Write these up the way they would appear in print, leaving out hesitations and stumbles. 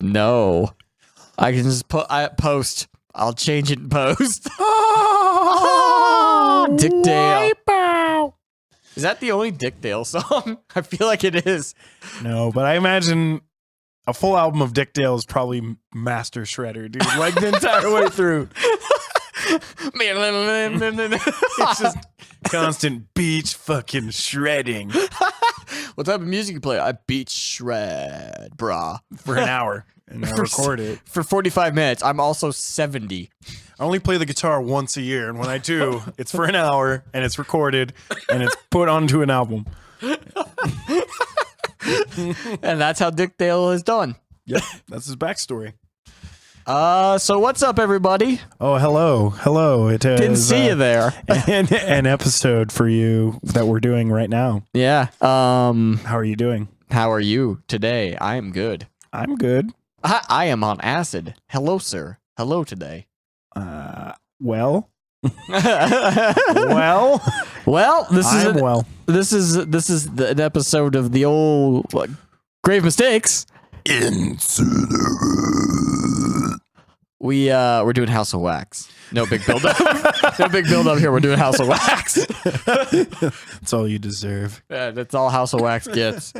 No. I can just post. I'll change it in post. Dick Dale. Is that the only Dick Dale song? I feel like it is. No, but I imagine a full album of Dick Dale is probably Master Shredder, dude. Like the entire way through. It's just constant beach fucking shredding. What type of music you play? I beach shred, brah. For an hour. And I record it. For 45 minutes. I'm also 70. I only play the guitar once a year, and when I do, it's for an hour, and it's recorded, and it's put onto an album. And that's how Dick Dale is done. Yep, that's his backstory. So what's up, everybody? Oh, hello. It is, Didn't see you there. an episode for you that we're doing right now. Yeah. How are you doing? How are you today? I am good. I'm good. I am on acid. Hello, sir. Hello today. Well, this is an episode of the old Grave Mistakes. We're doing House of Wax. No big build up. No big build up here. We're doing House of Wax. That's all you deserve. Yeah, that's all House of Wax gets.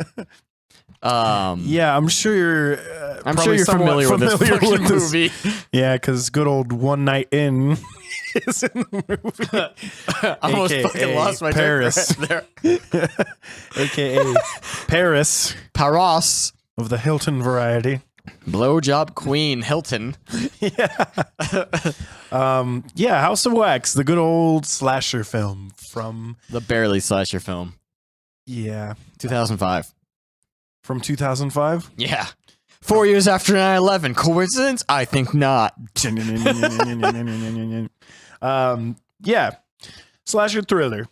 Yeah, I'm sure you're. I'm sure you're familiar with this fucking movie. Yeah, because good old One Night In is in the movie. I almost fucking lost my Paris there. AKA Paris of the Hilton variety. Blowjob Queen Hilton. Yeah. Yeah, House of Wax, the good old slasher film from The barely slasher film. Yeah. 2005. From 2005? Yeah. 4 years after 9/11. Coincidence? I think not. Yeah. Slasher thriller.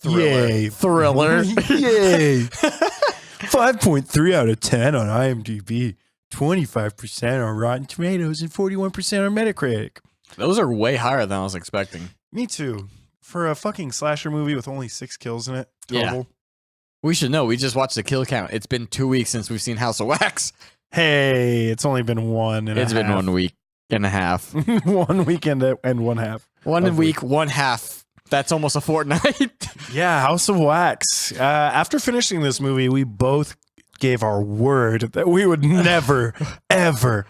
Yay. Thriller. Yay. 5.3 out of 10 on IMDb. 25% on Rotten Tomatoes and 41% on Metacritic. Those are way higher than I was expecting. Me too. For a fucking slasher movie with only 6 kills in it total. Yeah. We should know. We just watched the kill count. It's been 2 weeks since we've seen House of Wax. Hey, it's only been one and It's been 1 week and a half. 1 weekend and one half. 1 week, 1 half. That's almost a fortnight. Yeah, House of Wax. After finishing this movie, we both gave our word that we would never, ever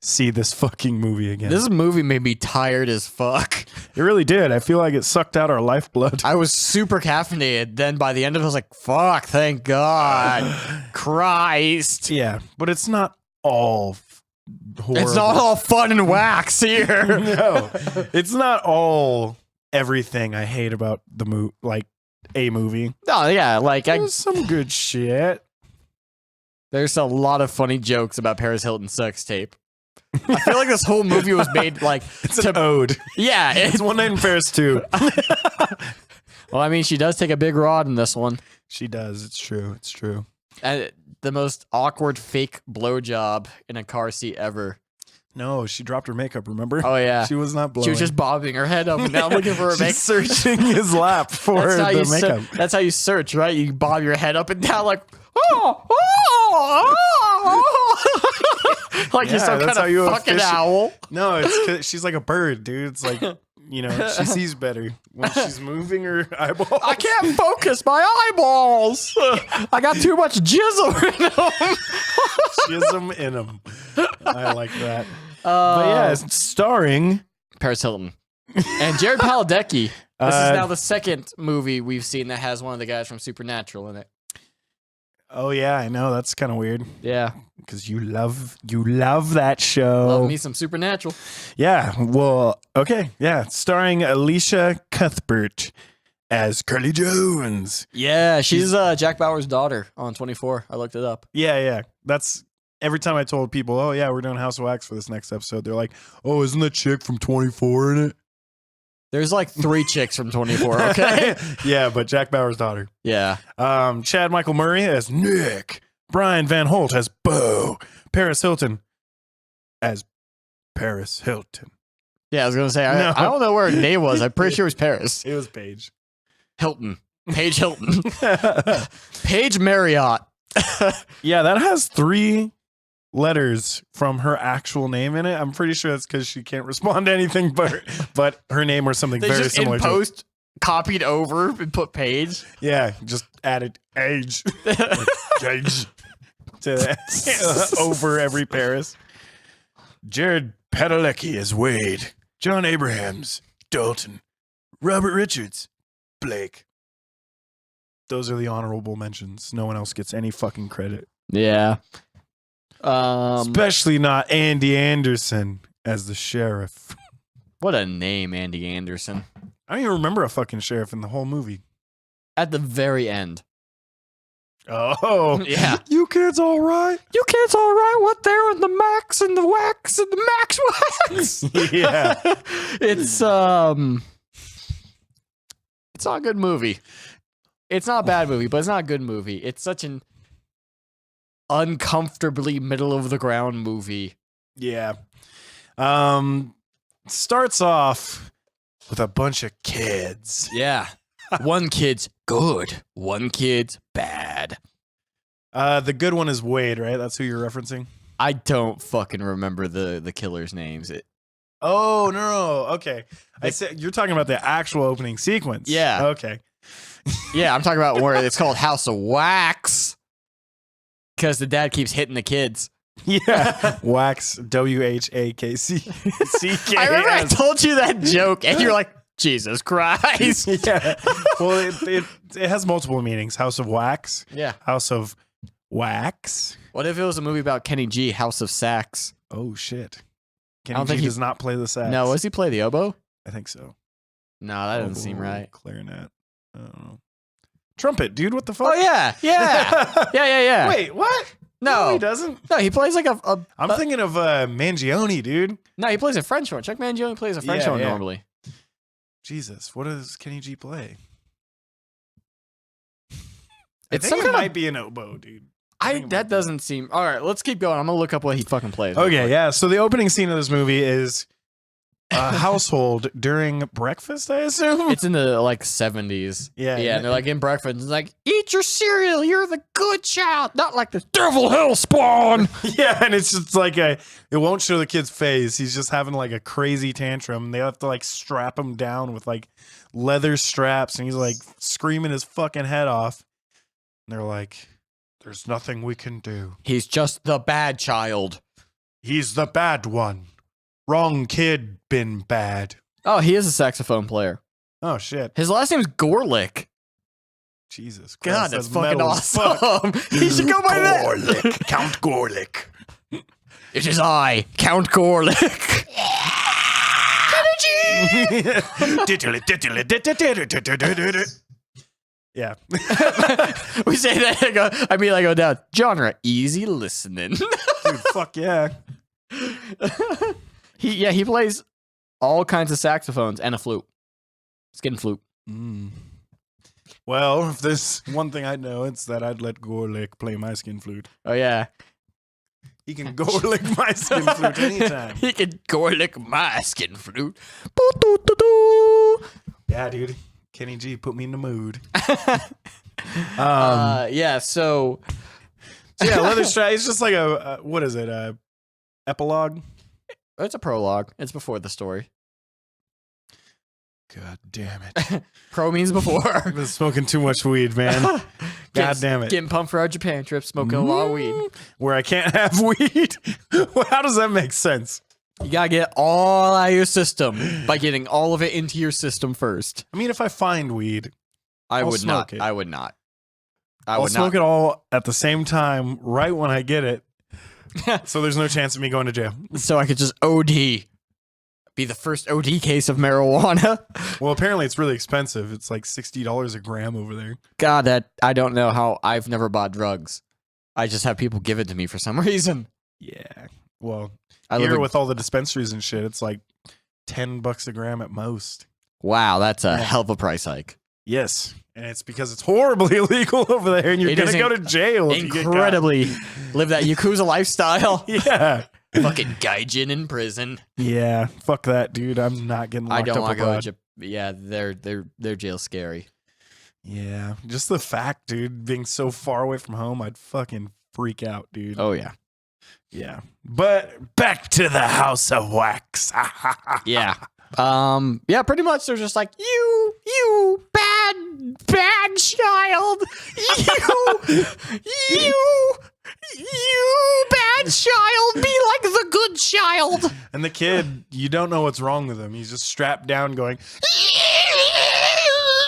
see this fucking movie again. This movie made me tired as fuck. It really did. I feel like it sucked out our lifeblood. I was super caffeinated. Then by the end of it, I was like, fuck, thank God. Christ. Yeah, but it's not all horrible. It's not all fun and wax here. No, it's not all everything I hate about the movie, like a movie. Oh, yeah, like There's some good shit. There's a lot of funny jokes about Paris Hilton's sex tape. I feel like this whole movie was made like It's an ode. Yeah, It's One Night in Paris too. Well, I mean, she does take a big rod in this one. She does. It's true. It's true. And the most awkward fake blowjob in a car seat ever. No, she dropped her makeup, remember? Oh, yeah. She was not blowing. She was just bobbing her head up and down looking for her makeup. Searching his lap for the makeup. That's how you search, right? You bob your head up and down like, like you're some kind of fucking owl. No, it's 'cause she's like a bird, dude. It's like, you know, she sees better when she's moving her eyeballs. I can't focus my eyeballs. I got too much jizzle in them. Jism in them. I like that. But yeah, it's starring Paris Hilton and Jared Padalecki. This is now the second movie we've seen that has one of the guys from Supernatural in it. Oh yeah, I know, that's kind of weird. Yeah, because you love that show. Love me some Supernatural. Yeah, well, okay, yeah, starring Alicia Cuthbert as Curly Jones. Yeah, she's Jack Bauer's daughter on 24. I looked it up. Yeah. That's every time I told people, oh yeah, we're doing House of Wax for this next episode. They're like, oh, isn't that chick from 24 in it? There's like 3 chicks from 24, okay? Yeah, but Jack Bauer's daughter. Yeah. Chad Michael Murray as Nick. Brian Van Holt as Bo. Paris Hilton as Paris Hilton. Yeah, I was going to say, I don't know where her name was. I'm pretty sure it was Paris. It was Paige. Hilton. Paige Hilton. Paige Marriott. Yeah, that has 3 letters from her actual name in it. I'm pretty sure that's because she can't respond to anything but her name or something They very just similar in to it. post copied over and put page. Yeah, just added age. Age. To over every Paris. Jared Padalecki as Wade. John Abrahams, Dalton. Robert Richards, Blake. Those are the honorable mentions. No one else gets any fucking credit. Yeah. Especially not Andy Anderson as the sheriff. What a name, Andy Anderson. I don't even remember a fucking sheriff in the whole movie. At the very end. Oh. Yeah. You kids all right? You kids all right? What there in the max and the wax and the max wax? Yeah. It's not a good movie. It's not a bad movie, but it's not a good movie. It's such an uncomfortably middle of the ground movie. Yeah. Starts off with a bunch of kids. Yeah. One kid's good, one kid's bad. The good one is Wade, right? That's who you're referencing? I don't fucking remember the killers' names. Oh, no. Okay. I said you're talking about the actual opening sequence. Yeah. Okay. Yeah, I'm talking about where it's called House of Wax. Because the dad keeps hitting the kids. Yeah. Wax, WHAKC. I remember I told you that joke, and you're like, Jesus Christ. Yeah. Well, it has multiple meanings. House of Wax. Yeah. House of Wax. What if it was a movie about Kenny G, House of Sax? Oh, shit. I Kenny don't think G he does not play the sax. No, does he play the oboe? I think so. No, that doesn't seem right. Clarinet. I don't know. Trumpet, dude. What the fuck? Oh, yeah. Yeah. Yeah. Wait, what? No. he doesn't. No, he plays like I'm thinking of Mangione, dude. No, he plays a French horn. Chuck Mangione plays a French horn normally. Jesus, what does Kenny G play? It's I think it might be an oboe, dude. That doesn't seem... All right, let's keep going. I'm going to look up what he fucking plays. Okay, yeah. So the opening scene of this movie is a household during breakfast, I assume? It's in the, 70s. Yeah. Yeah, and they're, in breakfast. It's like, eat your cereal. You're the good child. Not like the devil hell spawn. Yeah, and it's just it won't show the kid's face. He's just having, a crazy tantrum. They have to, strap him down with, leather straps, and he's, screaming his fucking head off. And they're like... There's nothing we can do. He's just the bad child. He's the bad one. Wrong kid been bad. Oh, he is a saxophone player. Oh, shit. His last name's Gorlick. Jesus Christ. God, that's fucking awesome. He should go by that. Gorlick. Count Gorlick. It is I, Count Gorlick. Yeah. We say that, I go down. Genre, easy listening. Dude, fuck yeah. He plays all kinds of saxophones and a flute. Skin flute. Mm. Well, if there's one thing I know, it's that I'd let Gorlick play my skin flute. Oh, yeah. He can Gorlick my skin flute anytime. He can Gorlick my skin flute. Yeah, dude. Kenny G put me in the mood. Yeah, so yeah, leather strap. It's just like what is it? Epilogue? It's a prologue. It's before the story. God damn it. Pro means before. I've been smoking too much weed, man. God damn it. Getting pumped for our Japan trip, smoking a lot of weed. Where I can't have weed? How does that make sense? You gotta get all out of your system by getting all of it into your system first. I mean, if I find weed, I'll smoke it. I would not. I'll smoke it all at the same time, right when I get it. So there's no chance of me going to jail. So I could just OD. Be the first OD case of marijuana. Well, apparently it's really expensive. It's like $60 a gram over there. God, I don't know how. I've never bought drugs. I just have people give it to me for some reason. Yeah. Well, I here with all the dispensaries and shit, it's like $10 a gram at most. Wow, that's a hell of a price hike. Yes. And it's because it's horribly illegal over there and you're going to go to jail. Incredibly live that Yakuza lifestyle. Yeah. Fucking gaijin in prison. Yeah. Fuck that, dude. I'm not getting locked up. I don't want to go to Japan. Yeah, their jail's scary. Yeah, just the fact, dude, being so far away from home, I'd fucking freak out, dude. Oh yeah. Yeah. But back to the House of Wax. Yeah. Yeah, pretty much they're just like, you bad child. You bad child, be like the good child. And the kid, you don't know what's wrong with him. He's just strapped down going, Yeah,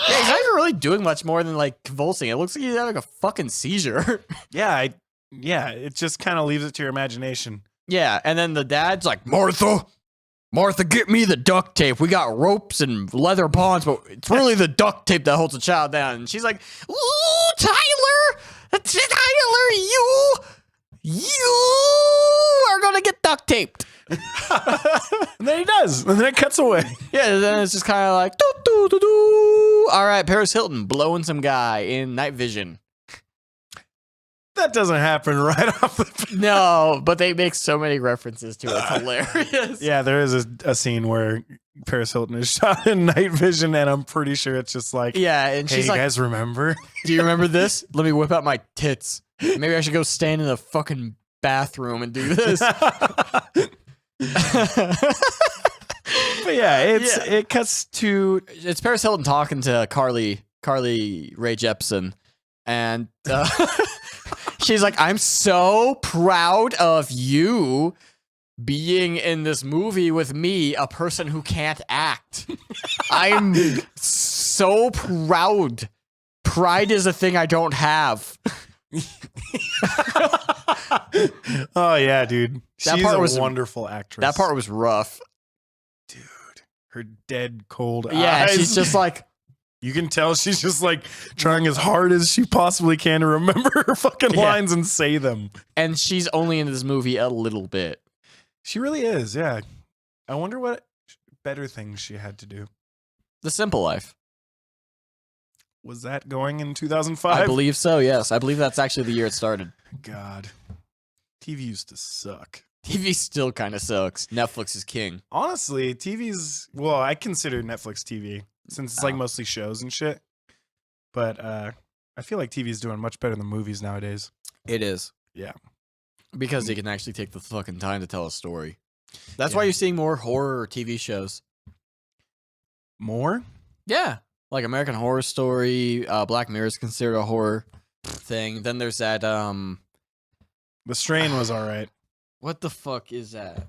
he's not even really doing much more than like convulsing. It looks like he's having a fucking seizure. yeah, it just kind of leaves it to your imagination. Yeah, and then the dad's like, Martha, get me the duct tape. We got ropes and leather bonds, but it's really the duct tape that holds the child down. And she's like, ooh, Tyler, you are gonna get duct taped. And then he does, and then it cuts away. Yeah, and then it's just kind of like, doo, doo, doo, doo. All right, Paris Hilton blowing some guy in night vision. That doesn't happen right off the No, but they make so many references to it. It's hilarious. Yeah, there is a scene where Paris Hilton is shot in night vision, and I'm pretty sure it's just like, Yeah, and hey, she's you like, guys remember? do you remember this? Let me whip out my tits. Maybe I should go stand in the fucking bathroom and do this. But yeah, it cuts to It's Paris Hilton talking to Carly Rae Jepsen, and she's like, I'm so proud of you being in this movie with me, a person who can't act. I'm so proud. Pride is a thing I don't have. Oh yeah, dude. She's a wonderful actress. That part was rough. Dude, her dead cold Yeah, eyes. she's just like, you can tell she's just like trying as hard as she possibly can to remember her fucking lines and say them. and she's only in this movie a little bit. She really is, yeah. I wonder what better things she had to do. The Simple Life. Was that going in 2005? I believe so, yes. I believe that's actually the year it started. God. TV used to suck. TV still kind of sucks. Netflix is king. Honestly, well, I consider Netflix TV since it's like mostly shows and shit. But I feel like TV is doing much better than movies nowadays. It is. Yeah. Because they can actually take the fucking time to tell a story. That's why you're seeing more horror TV shows. More? Yeah. Like American Horror Story, Black Mirror is considered a horror thing. Then there's that, The Strain was all right. what the fuck is that?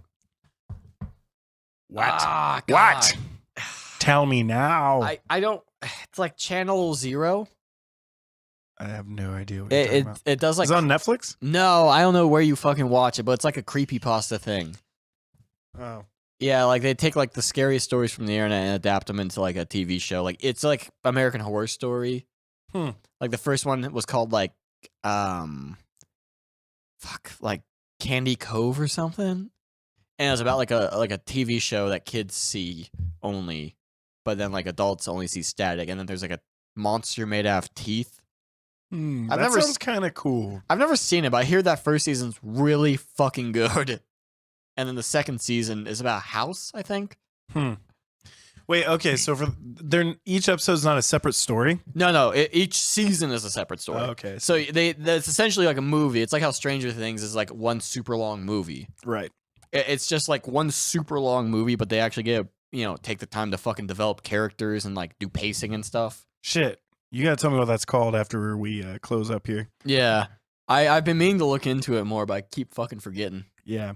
What? Ah, God. What? Tell me now. I don't, it's like Channel Zero. I have no idea what you're talking about. It does like, Is it on Netflix? no, I don't know where you fucking watch it, but it's like a creepypasta thing. Oh. Yeah, like they take like the scariest stories from the internet and adapt them into like a TV show. Like it's like American Horror Story. Like the first one was called like like Candy Cove or something. And it was about like a TV show that kids see only, but then like adults only see static. And then there's like a monster made out of teeth. That sounds kind of cool. I've never seen it, but I hear that first season's really fucking good. And then the second season is about a house, I think. Wait, okay, so each episode's not a separate story? No, each season is a separate story. Oh, okay. So it's essentially like a movie. It's like how Stranger Things is like one super long movie. Right. It's just like one super long movie, but they actually take the time to fucking develop characters and like do pacing and stuff. Shit. You gotta tell me what that's called after we close up here. Yeah. I've been meaning to look into it more, but I keep fucking forgetting. Yeah.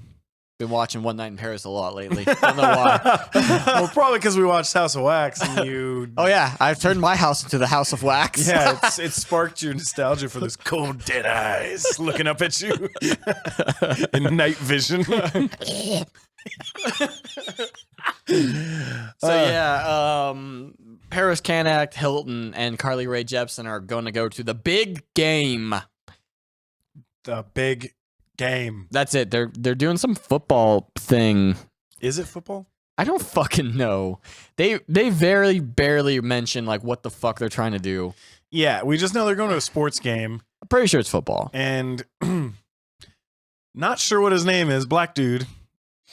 Been watching One Night in Paris a lot lately. Don't know why. Well, probably because we watched House of Wax and you... Oh yeah, I've turned my house into the House of Wax. Yeah, it sparked your nostalgia for those cold, dead eyes looking up at you in night vision. Paris can't act. Hilton and Carly Rae Jepsen are going to go to the big game. The big game. That's it. They're doing some football thing. Is it football? I don't fucking know. They very barely mention like what the fuck they're trying to do. Yeah, we just know they're going to a sports game. I'm pretty sure it's football. And not sure what his name is. Black dude.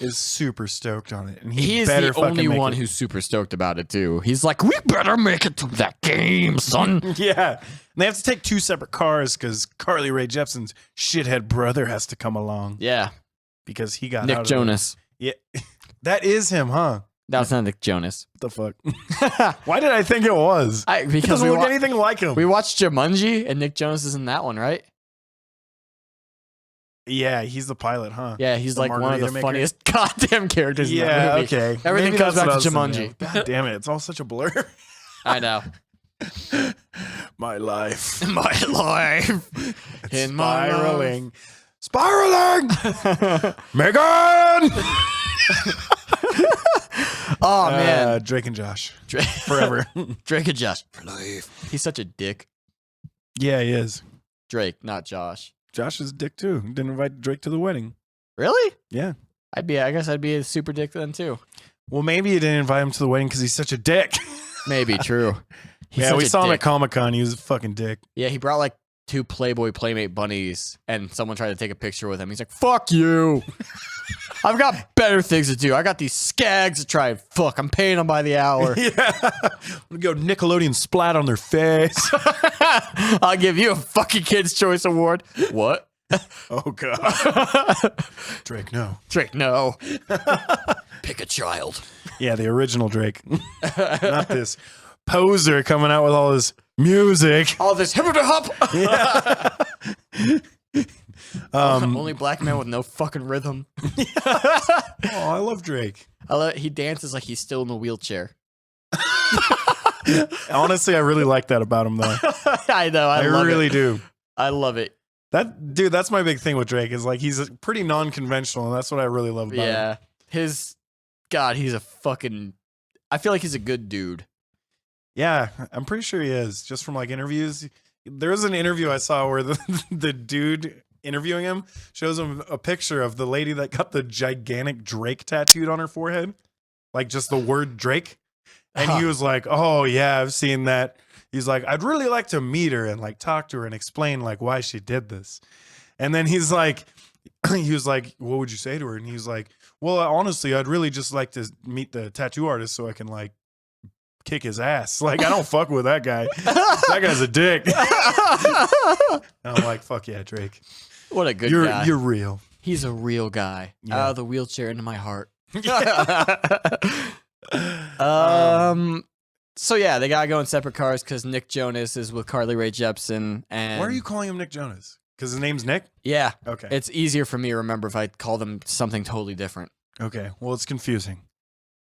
is super stoked on it, and He is better the fucking only make one it. who's super stoked about it too. He's like, we better make it to that game, son. Yeah, and they have to take 2 separate cars because Carly Rae Jepsen's shithead brother has to come along Yeah, because he got Nick out of Jonas. it. Yeah, that is him, huh? That's not Nick Jonas. What the fuck? Why did I think it was? It Because doesn't we, look anything like him. we watched Jumanji, and Nick Jonas is in that one, right? Yeah, he's the pilot, huh? Yeah, he's The like one of margarita the maker? funniest goddamn characters in that Yeah, movie. okay. Everything Maybe comes that's back what to I was thinking Jumanji. of. God damn it, it's all such a blur. I know. My life. My life. It's In my spiraling. Spiraling! Megan! Oh, man. Drake and Josh. Drake, Forever. Drake and Josh. For life. He's such a dick. Yeah, he is. Drake, not Josh. Josh is a dick too. Didn't invite Drake to the wedding. Really? Yeah. I guess I'd be a super dick then too. Well, maybe you didn't invite him to the wedding because he's such a dick. Maybe, true. He's yeah, such we a saw him dick. at Comic-Con. He was a fucking dick. Yeah, he brought like 2 Playboy Playmate bunnies, and someone tried to take a picture with him. He's like, fuck you. I've got better things to do. I got these skags to try and fuck. I'm paying them by the hour. Yeah. I'm going to go Nickelodeon splat on their face. I'll give you a fucking Kid's Choice Award. What? Oh, God. Drake, no. Drake, no. Pick a child. Yeah, the original Drake. Not this poser coming out with all his music. All this hip hop. Yeah. Only black man with no fucking rhythm. Oh, I love Drake. He dances like he's still in a wheelchair. Honestly, I really like that about him, though. I know. I love really it. do. I love it. That's my big thing with Drake is like he's pretty non-conventional, and that's what I really love about him. Yeah. He's a fucking. I feel like he's a good dude. Yeah, I'm pretty sure he is. Just from like interviews, there was an interview I saw where the dude interviewing him shows him a picture of the lady that got the gigantic Drake tattooed on her forehead, like just the word Drake, and he was like, "Oh yeah, I've seen that." He's like, "I'd really like to meet her and like talk to her and explain like why she did this." And then he's like, he was like, "What would you say to her?" And he's like, "Well, honestly, I'd really just like to meet the tattoo artist so I can like kick his ass. Like, I don't fuck with that guy. That guy's a dick." And I'm like, "Fuck yeah, Drake. What a good guy. You're real." He's a real guy. Yeah. Out of the wheelchair into my heart. So yeah, they gotta go in separate cars because Nick Jonas is with Carly Rae Jepsen. And Why are you calling him Nick Jonas? Because his name's Nick? Yeah, Okay. it's easier for me to remember if I call them something totally different. Okay. Well, it's confusing.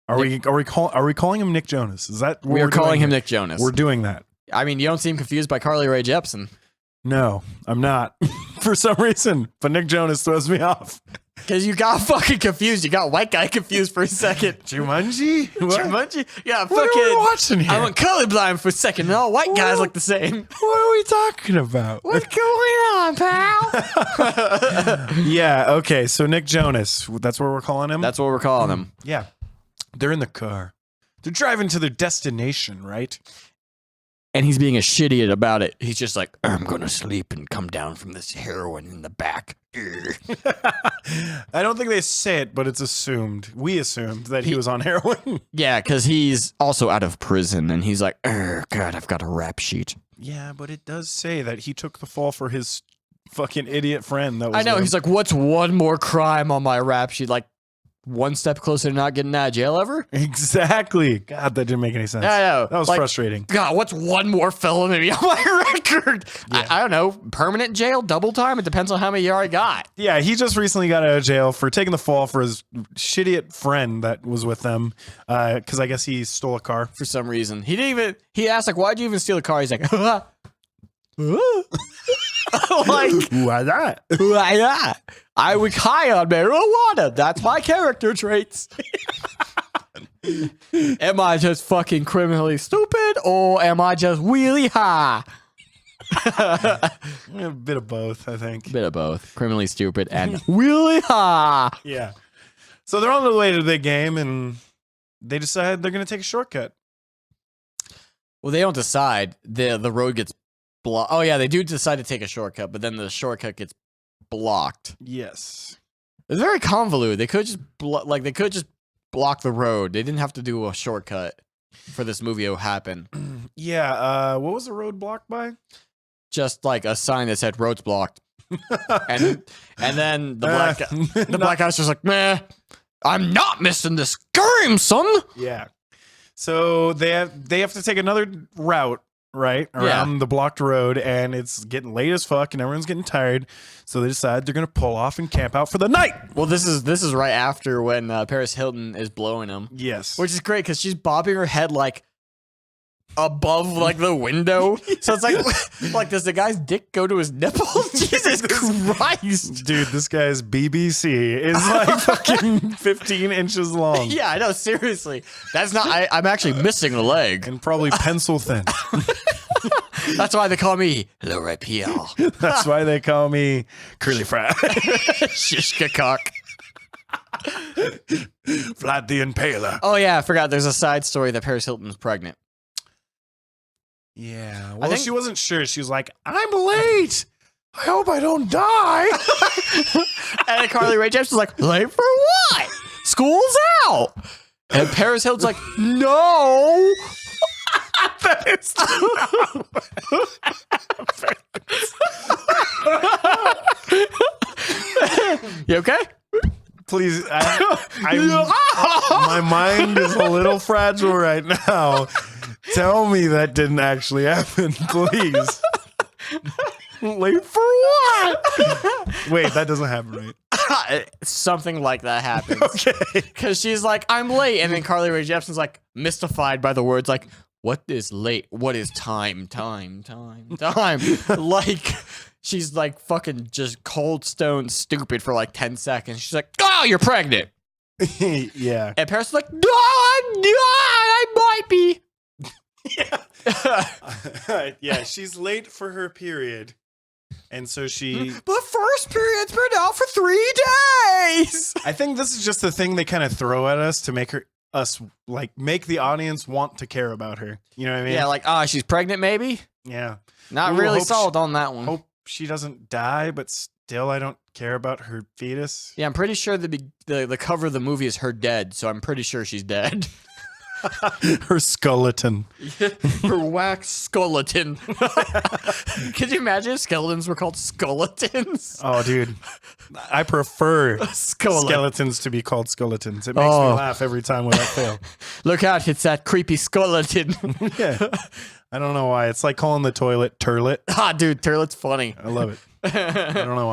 Are we calling him Nick Jonas? Is that what We are we're doing calling him here? Nick Jonas. We're doing that. I mean, you don't seem confused by Carly Rae Jepsen. No, I'm not. For some reason. But Nick Jonas throws me off. Because you got fucking confused. You got white guy confused for a second. Jumanji? What? Jumanji? Yeah, What are we fucking. watching here? I went colorblind for a second, and all white guys look the same. What are we talking about? What's going on, pal? Yeah, okay. So Nick Jonas, that's what we're calling him? That's what we're calling him. Yeah. They're in the car. They're driving to their destination, right? And he's being a shit about it. He's just like, I'm going to sleep and come down from this heroin in the back. I don't think they say it, but it's assumed. We assumed that he was on heroin. Yeah, because he's also out of prison, and he's like, God, I've got a rap sheet. Yeah, but it does say that he took the fall for his fucking idiot friend. That was I know. with He's him. like, what's one more crime on my rap sheet? Like, one step closer to not getting out of jail ever? Exactly. God, that didn't make any sense. I know. That was Like, frustrating. God, what's one more felony on my record? Yeah. I don't know. Permanent jail? Double time? It depends on how many you already got. Yeah, he just recently got out of jail for taking the fall for his shitty friend that was with them. Because I guess he stole a car. For some reason. He asked, like, why'd you even steal a car? He's like, like, Why not? why not? I was high on marijuana. That's my character traits. Am I just fucking criminally stupid, or am I just really high? A bit of both, I think. Bit of both. Criminally stupid and really high. Yeah. So they're on their way to the big game, and they decide they're going to take a shortcut. Well, they don't decide. The road gets blocked. Oh, yeah, they do decide to take a shortcut, but then the shortcut gets blocked. Yes. It's very convoluted. They could just block the road. They didn't have to do a shortcut for this movie to happen. Yeah. What was the road blocked by? Just like a sign that said roads blocked. and then the black guy's just like, meh, I'm not missing this game, son. Yeah. So they have to take another route, right, around the blocked road, and it's getting late as fuck, and everyone's getting tired. So they decide they're gonna pull off and camp out for the night. Well, this is right after when Paris Hilton is blowing him. Yes, which is great because she's bobbing her head like above like the window. So it's like does the guy's dick go to his nipple? Jesus Christ, dude, this guy's BBC is like fucking 15 inches long. Yeah, I know. Seriously, that's not. I'm actually missing a leg and probably pencil thin. That's why they call me Le Rapier. That's why they call me Curly Fry. Shishka cock. Vlad the Impaler. Oh yeah, I forgot. There's a side story that Paris Hilton was pregnant. Yeah. Well, she wasn't sure. She was like, I'm late. I hope I don't die. And Carly Rae Jepsen was like, late for what? School's out. And Paris Hilton's like, no. That is You okay? Please, my mind is a little fragile right now. Tell me that didn't actually happen, please. Late for what? Wait, that doesn't happen, right? Something like that happens. Okay. Because she's like, I'm late. And then Carly Rae Jepsen's like, mystified by the words, like, what is late? What is time? Like, she's like fucking just cold stone stupid for like 10 seconds. She's like, oh, you're pregnant. Yeah. And Paris is like, no, I might be. Yeah. Yeah, she's late for her period. And so she... But first period's been out for 3 days! I think this is just the thing they kind of throw at us to make make the audience want to care about her. You know what I mean? Yeah, like, she's pregnant maybe? Yeah. Not really sold on that one. Hope she doesn't die, but still I don't care about her fetus. Yeah, I'm pretty sure the cover of the movie is her dead, so I'm pretty sure she's dead. Her skeleton. Her wax skeleton. Could you imagine if skeletons were called skeletons? Oh, dude. I prefer skeletons to be called skeletons. It makes me laugh every time without fail. Look out, it's that creepy skeleton. Yeah. I don't know why. It's like calling the toilet turlet. Dude, turlet's funny. I love it. I don't know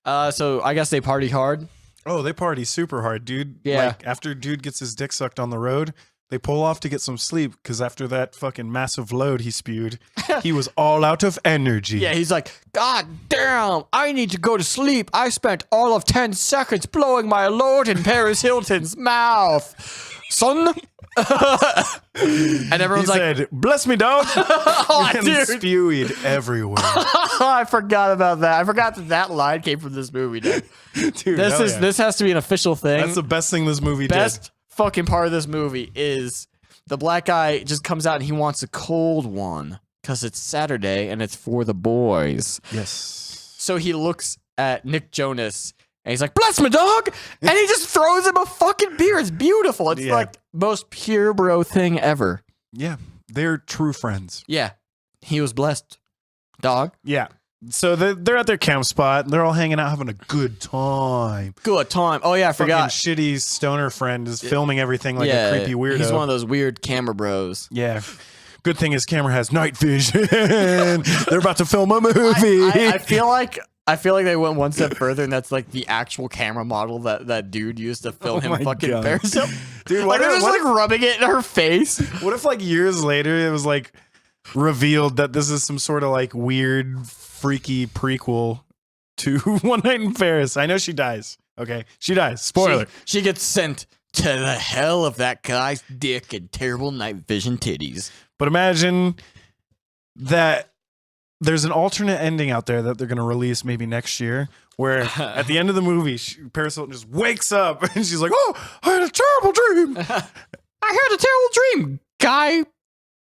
why. So I guess they party hard. Oh, they party super hard, dude. Yeah. Like, after dude gets his dick sucked on the road, they pull off to get some sleep because after that fucking massive load he spewed, he was all out of energy. Yeah, he's like, God damn, I need to go to sleep. I spent all of 10 seconds blowing my load in Paris Hilton's mouth. Son. And everyone's he like, said, bless me, dog. And dude. spewed everywhere. I forgot about that. I forgot that line came from this movie, dude. Dude, This has to be an official thing. That's the best thing this movie Best did. fucking part of this movie is the black guy just comes out and he wants a cold one because it's Saturday and it's for the boys. Yes. So he looks at Nick Jonas and he's like, bless my dog! And he just throws him a fucking beer. It's beautiful. It's like most pure bro thing ever. Yeah. They're true friends. Yeah. He was blessed. Dog. Yeah. So they're at their camp spot. They're all hanging out, having a good time. Good time. Oh, yeah, I forgot. Fucking shitty stoner friend is filming everything like a creepy weirdo. He's one of those weird camera bros. Yeah. Good thing his camera has night vision. They're about to film a movie. I feel like they went one step further, and that's like the actual camera model that dude used to film him fucking Paris Hilton. Dude, like they're just like rubbing it in her face. What if like years later it was like revealed that this is some sort of like weird, freaky prequel to One Night in Paris? I know she dies. Okay, she dies. Spoiler. She gets sent to the hell of that guy's dick and terrible night vision titties. But imagine that there's an alternate ending out there that they're going to release maybe next year where at the end of the movie, Paris Hilton just wakes up and she's like, oh, I had a terrible dream. I had a terrible dream, guy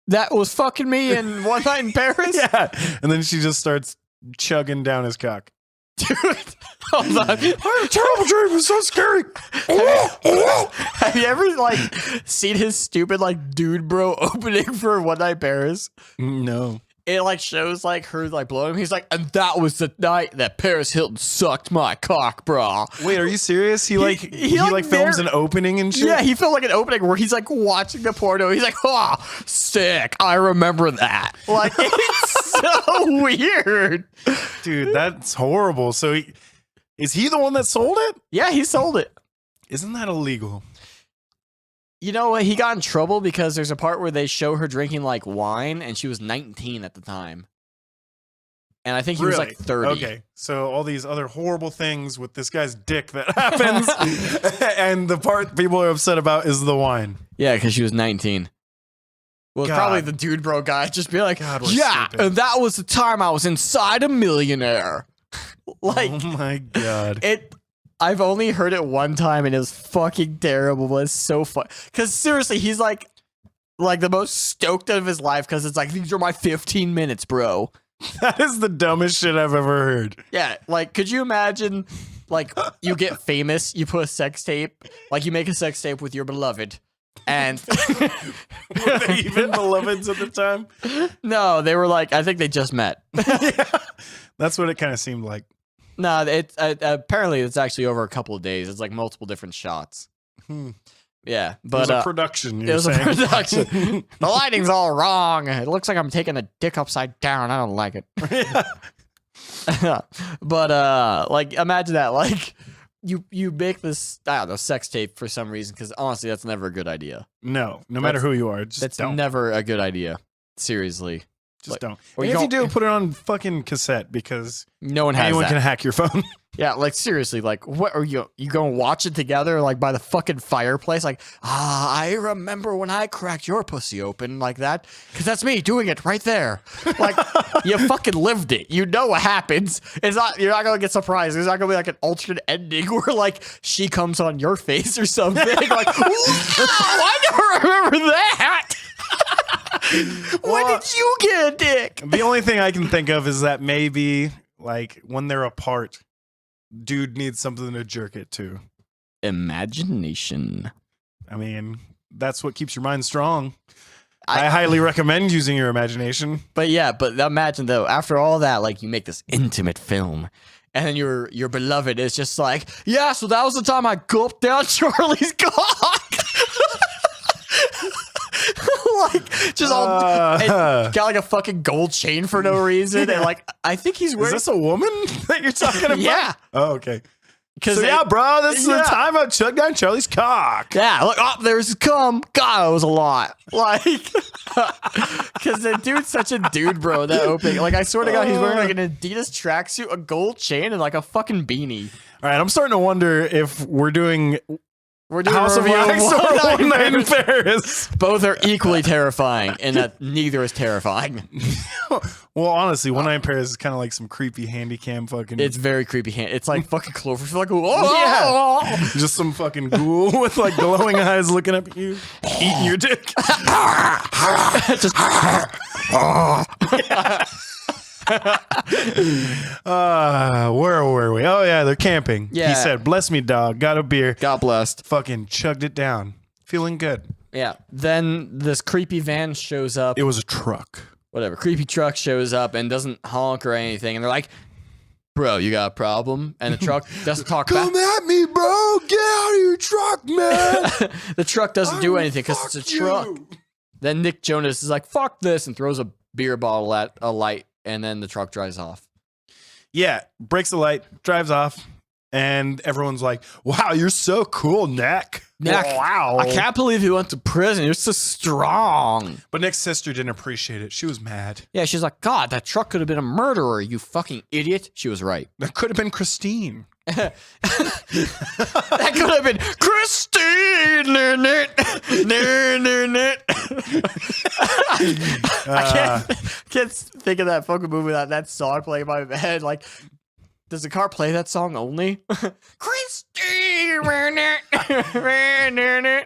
that was fucking me in One Night in Paris. Yeah. And then she just starts chugging down his cock. Dude, hold on. I had a terrible dream. It was so scary. Have you ever like seen his stupid like dude bro opening for One Night Paris? No. It like shows like her like blowing him. He's like, and that was the night that Paris Hilton sucked my cock, bro. Wait, are you serious? He like films an opening and shit? Yeah, he filmed like an opening where he's like watching the porno. He's like, oh, sick. I remember that. Like, it's so weird. Dude, that's horrible. So is he the one that sold it? Yeah, he sold it. Isn't that illegal? You know what? He got in trouble because there's a part where they show her drinking like wine and she was 19 at the time. And I think he was like 30. Okay. So all these other horrible things with this guy's dick that happens. And the part people are upset about is the wine. Yeah, because she was 19. Well, it's probably the dude bro guy just be like, yeah, stupid. and that was the time I was inside a millionaire. Like, oh my God. I've only heard it one time and it was fucking terrible, but it's so fun. Because seriously, he's like the most stoked out of his life because it's like, these are my 15 minutes, bro. That is the dumbest shit I've ever heard. Yeah, like, could you imagine, like, you get famous, you put a sex tape, like, you make a sex tape with your beloved, and... Were they even beloveds at the time? No, they were like, I think they just met. Yeah, that's what it kind of seemed like. No, it's apparently it's actually over a couple of days. It's like multiple different shots. Yeah, but it was a production. It was a production. The lighting's all wrong. It looks like I'm taking a dick upside down. I don't like it. But like, imagine that. Like, you make this, I don't know, sex tape for some reason, because honestly, that's never a good idea. No matter who you are, just don't. Never a good idea. Seriously. Just don't. Or and if you do, put it on fucking cassette because no one has anyone that. can hack your phone. Yeah, like seriously, like what are you gonna watch it together like by the fucking fireplace? Like, I remember when I cracked your pussy open like that, because that's me doing it right there. Like, you fucking lived it. You know what happens. You're not gonna get surprised. There's not gonna be like an alternate ending where like she comes on your face or something. Like, wow, I never remember that. When did you get a dick? The only thing I can think of is that maybe like when they're apart, dude needs something to jerk it to. Imagination. I mean, that's what keeps your mind strong. I highly recommend using your imagination. But yeah, but imagine though, after all that, like you make this intimate film, and then your beloved is just like, yeah, so that was the time I gulped down Charlie's cock. Like, just all got like a fucking gold chain for no reason, and like I think he's wearing. Is this a woman that you're talking about? Yeah. Oh, okay. Because yeah, bro, this is the time I chugged down Charlie's cock. Yeah, look, oh, there's his cum. God, it was a lot. Like, because the dude's such a dude, bro. That opening, like, I swear to God, he's wearing like an Adidas tracksuit, a gold chain, and like a fucking beanie. All right, I'm starting to wonder if we're doing House of review Wax or One Night in Paris. Both are equally terrifying, and that neither is terrifying. Well, honestly, One Night in Paris is kind of like some creepy handy cam fucking. It's very creepy. It's like fucking Cloverfield. Like, oh, yeah, just some fucking ghoul with like glowing eyes looking up at you, eating your dick. Just. Where were we? Oh yeah, they're camping. Yeah. He said, "Bless me, dog. Got a beer. God blessed." Fucking chugged it down. Feeling good. Yeah. Then this creepy van shows up. It was a truck. Whatever. Creepy truck shows up and doesn't honk or anything, and they're like, "Bro, you got a problem?" And the truck doesn't talk back. Come at me, bro. Get out of your truck, man. The truck doesn't do anything because it's a truck. Then Nick Jonas is like, "Fuck this," and throws a beer bottle at a light. And then the truck drives off. Yeah, breaks the light, drives off, and everyone's like, "Wow, you're so cool, Nick." Wow. I can't believe he went to prison. You're so strong. But Nick's sister didn't appreciate it. She was mad. Yeah, she's like, God, that truck could have been a murderer, you fucking idiot. She was right. That could have been Christine. That could have been Christine. I can't think of that fucking movie without that song playing in my head. Like, does the car play that song only? Christine.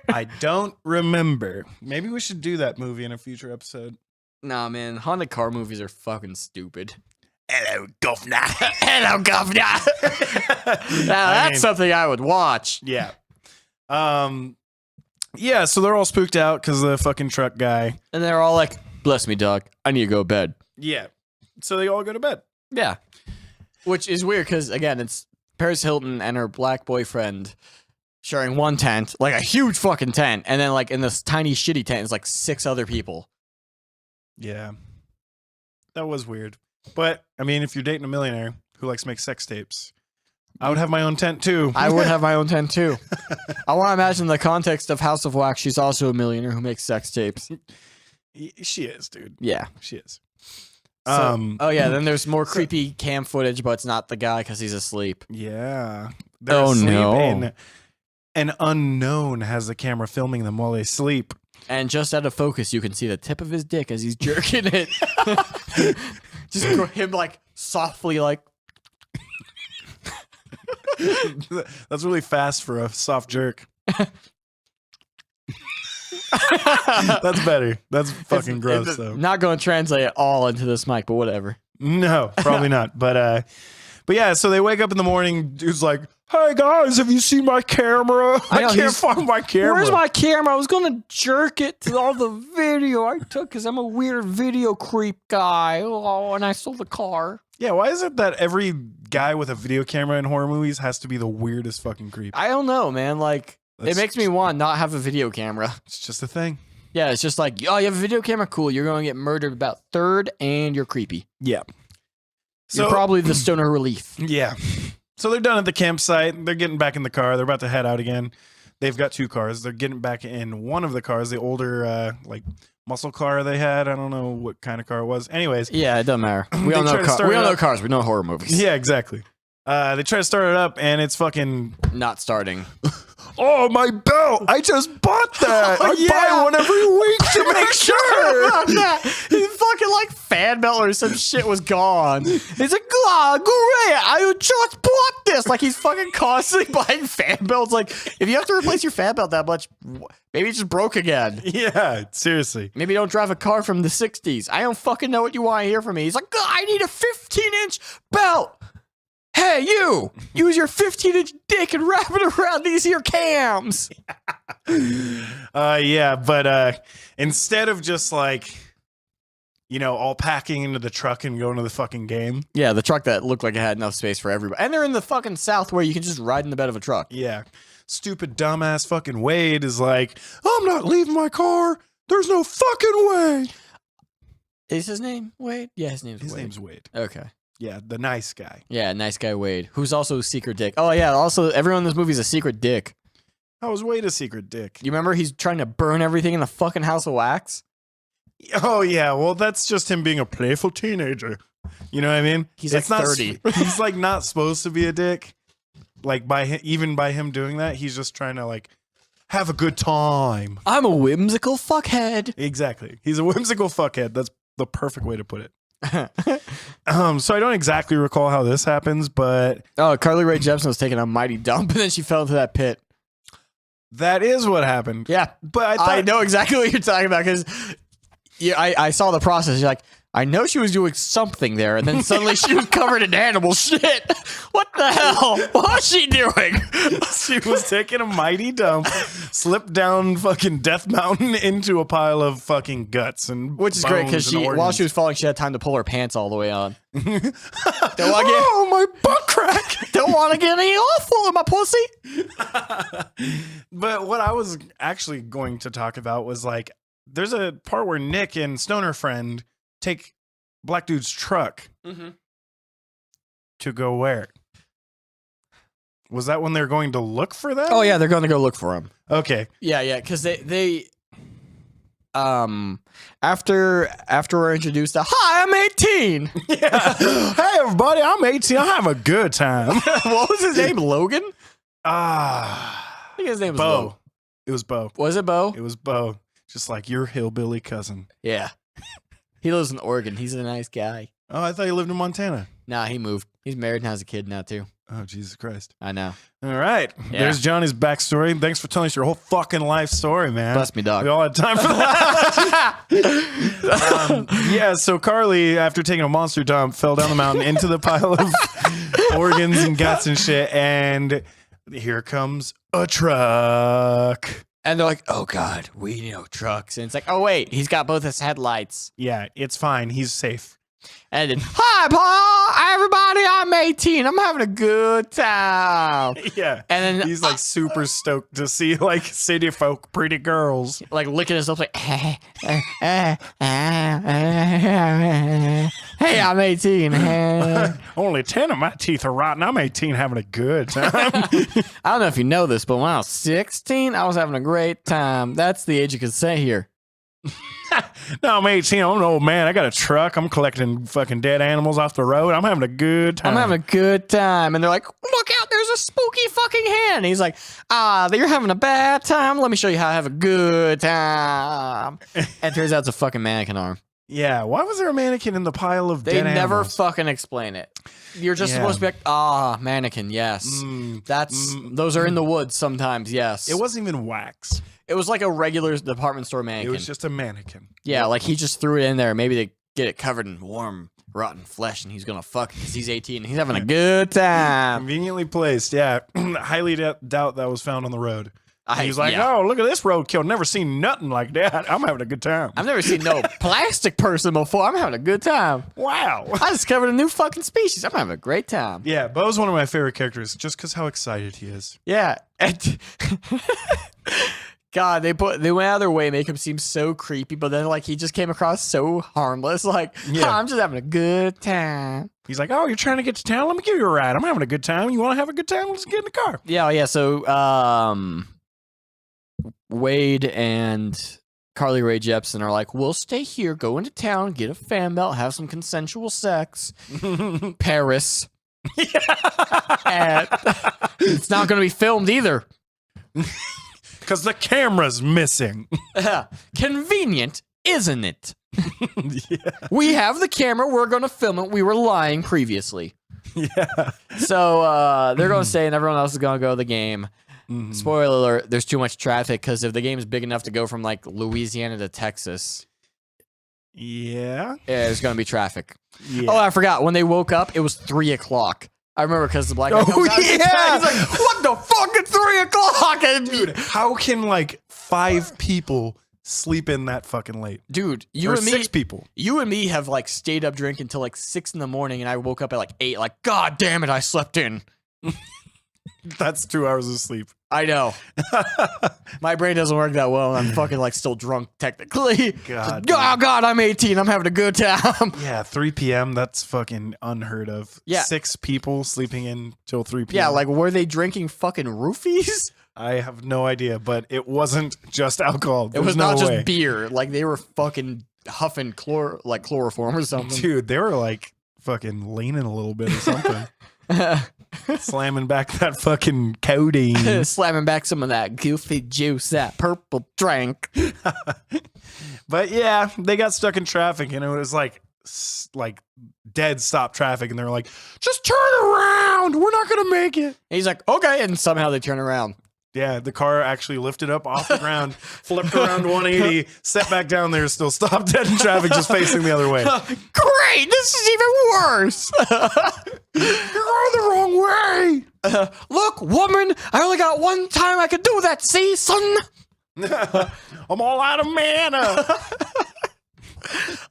I don't remember. Maybe we should do that movie in a future episode. Nah, man. Haunted car movies are fucking stupid. Hello, governor. Hello, governor. Now that's something I would watch. Yeah. Yeah, so they're all spooked out because of the fucking truck guy. And they're all like, bless me, dog. I need to go to bed. Yeah. So they all go to bed. Yeah. Which is weird because, again, it's Paris Hilton and her black boyfriend sharing one tent, like a huge fucking tent. And then, like, in this tiny, shitty tent is like 6 other people. Yeah. That was weird. But, I mean, if you're dating a millionaire who likes to make sex tapes, I would have my own tent, too. I would have my own tent, too. I want to imagine the context of House of Wax. She's also a millionaire who makes sex tapes. She is, dude. Yeah. She is. So, oh, yeah, then there's more creepy cam footage, but it's not the guy because he's asleep. Yeah. Oh, no. And an unknown has the camera filming them while they sleep. And just out of focus, you can see the tip of his dick as he's jerking it. Just him, like, softly, like... That's really fast for a soft jerk. That's better. That's fucking gross, it's though. Not going to translate it all into this mic, but whatever. No, probably not. But yeah, so they wake up in the morning. Dude's like, "Hey guys, have you seen my camera? I can't find my camera. Where's my camera? I was gonna jerk it to all the video I took because I'm a weird video creep guy. Oh, and I stole the car." Yeah, why is it that every guy with a video camera in horror movies has to be the weirdest fucking creep? I don't know, man. Like, it makes me want to not have a video camera. It's just a thing. Yeah, it's just like, oh, you have a video camera? Cool. You're going to get murdered about third, and you're creepy. Yeah. So, you're probably the stoner relief. Yeah. So they're done at the campsite. They're getting back in the car. They're about to head out again. They've got 2 cars. They're getting back in one of the cars, the older, like, muscle car they had. I don't know what kind of car it was. Anyways. Yeah, it doesn't matter. We all know cars. We know horror movies. Yeah, exactly. They try to start it up, and it's fucking... Not starting. Oh, my belt! I just bought that! I buy one every week to make sure! His fucking, like, fan belt or some shit was gone. He's like, oh, great! I just bought this! Like, he's fucking constantly buying fan belts. Like, if you have to replace your fan belt that much, maybe it just broke again. Yeah, seriously. Maybe don't drive a car from the 60s. I don't fucking know what you want to hear from me. He's like, oh, I need a 15-inch belt! Hey, you! Use your 15-inch dick and wrap it around these here cams. Yeah, but instead of just like, you know, all packing into the truck and going to the fucking game. Yeah, the truck that looked like it had enough space for everybody. And they're in the fucking South where you can just ride in the bed of a truck. Yeah. Stupid dumbass fucking Wade is like, I'm not leaving my car. There's no fucking way. Is his name Wade? Yeah, his name's Wade. His name's Wade. Okay. Yeah, the nice guy. Yeah, nice guy Wade, who's also a secret dick. Oh, yeah, also, everyone in this movie is a secret dick. How is Wade a secret dick? You remember he's trying to burn everything in the fucking House of Wax? Oh, yeah, well, that's just him being a playful teenager. You know what I mean? He's like 30. He's like not supposed to be a dick. Like, even by him doing that, he's just trying to, like, have a good time. I'm a whimsical fuckhead. Exactly. He's a whimsical fuckhead. That's the perfect way to put it. So I don't exactly recall how this happens, but Carly Rae Jepsen was taking a mighty dump and then she fell into that pit. That is what happened. Yeah, but I know exactly what you're talking about because I saw the process. You're like, I know she was doing something there, and then suddenly she was covered in animal shit. What the hell? What was she doing? She was taking a mighty dump, slipped down fucking Death Mountain into a pile of fucking guts and which is great because while she was falling, she had time to pull her pants all the way on. Oh, my butt crack! Don't want to get any awful in my pussy. But what I was actually going to talk about was like, there's a part where Nick and Stoner Friend take Black Dude's truck to go where? Was that when they're going to look for them? Oh yeah, they're going to go look for him. Okay. Yeah, because they after we're introduced to, hi, I'm 18. Yeah. Hey everybody, I'm 18. I have a good time. What was his name? Logan? I think his name was Bo. Logan. It was Bo. Was it Bo? It was Bo. Just like your hillbilly cousin. Yeah. He lives in Oregon. He's a nice guy. Oh, I thought he lived in Montana. Nah, he moved. He's married and has a kid now, too. Oh, Jesus Christ. I know. All right. Yeah. There's Johnny's backstory. Thanks for telling us your whole fucking life story, man. Bless me, dog. We all had time for that. Yeah, so Carly, after taking a monster dump, fell down the mountain into the pile of organs and guts and shit. And here comes a truck. And they're like, oh, God, we know trucks. And it's like, oh, wait, he's got both his headlights. Yeah, it's fine. He's safe. And then, hi, Paul, everybody, I'm 18. I'm having a good time. Yeah. And then he's like super stoked to see like city folk, pretty girls. like licking his lips like, hey, I'm 18. Only 10 of my teeth are rotten. I'm 18 having a good time. I don't know if you know this, but when I was 16, I was having a great time. That's the age of consent here. No, I'm 18. I'm an old man. I got a truck. I'm collecting fucking dead animals off the road. I'm having a good time. I'm having a good time. And they're like, look out, there's a spooky fucking hand. And he's like, you're having a bad time? Let me show you how to have a good time. And it turns out it's a fucking mannequin arm. Yeah, why was there a mannequin in the pile of They dead never animals? fucking explain it. You're just supposed to be like, mannequin, yes. Those are in the woods sometimes, yes. It wasn't even wax. It was like a regular department store mannequin. It was just a mannequin. Yeah, like he just threw it in there. Maybe they get it covered in warm, rotten flesh, and he's gonna fuck because he's 18 and he's having a good time. Conveniently placed, yeah. Highly doubt that was found on the road. He's like, yeah. oh, look at this roadkill. Never seen nothing like that. I'm having a good time. I've never seen no plastic person before. I'm having a good time. Wow. I discovered a new fucking species. I'm having a great time. Yeah, Bo's one of my favorite characters just because how excited he is. Yeah. And God, they went out of their way to make him seem so creepy, but then like he just came across so harmless. Like, I'm just having a good time. He's like, oh, you're trying to get to town? Let me give you a ride. I'm having a good time. You want to have a good time? Let's get in the car. Yeah. So, Wade and Carly Rae Jepsen are like, we'll stay here, go into town, get a fan belt, have some consensual sex. Paris. And it's not going to be filmed either. Because the camera's missing. Convenient, isn't it? Yeah. We have the camera. We're going to film it. We were lying previously. Yeah. So they're going to stay and everyone else is going to go to the game. Spoiler alert, there's too much traffic because if the game's big enough to go from like Louisiana to Texas, there's going to be traffic. Yeah. Oh, I forgot. When they woke up, it was 3 o'clock. I remember because the black guy comes out. He's like, what the fuck? It's 3 o'clock. And dude, how can like 5 people sleep in that fucking late? Dude, or 6 people. You and me have like stayed up drinking until like 6 in the morning and I woke up at like 8. Like, God damn it, I slept in. That's 2 hours of sleep. I know. My brain doesn't work that well. And I'm fucking like still drunk technically. God. Oh God, I'm 18. I'm having a good time. Yeah, 3 p.m. That's fucking unheard of. Yeah. 6 people sleeping in till 3 p.m. Yeah, like were they drinking fucking roofies? I have no idea, but it wasn't just alcohol. It was not just beer. Like they were fucking huffing chloroform or something. Dude, they were like fucking leaning a little bit or something. Slamming back that fucking codeine. Slamming back some of that goofy juice, that purple drink. But yeah, they got stuck in traffic and it was like dead stop traffic and they were like, just turn around. We're not going to make it. And he's like, okay. And somehow they turn around. Yeah, the car actually lifted up off the ground, flipped around 180, set back down there, still stopped dead in traffic, just facing the other way. Great! This is even worse! You're going the wrong way! Look, woman, I only got one time I could do that, see, son? I'm all out of mana!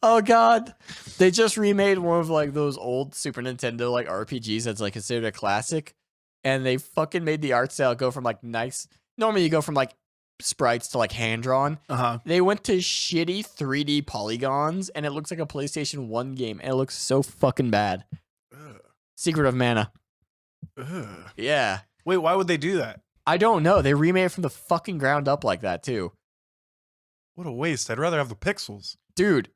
Oh, God. They just remade one of, like, those old Super Nintendo, like, RPGs that's, like, considered a classic. And they fucking made the art style go from like nice. Normally you go from like sprites to like hand drawn. They went to shitty 3D polygons and it looks like a PlayStation 1 game. And it looks so fucking bad. Secret of Mana. Yeah. Wait, why would they do that? I don't know. They remade it from the fucking ground up like that too. What a waste. I'd rather have the pixels. Dude,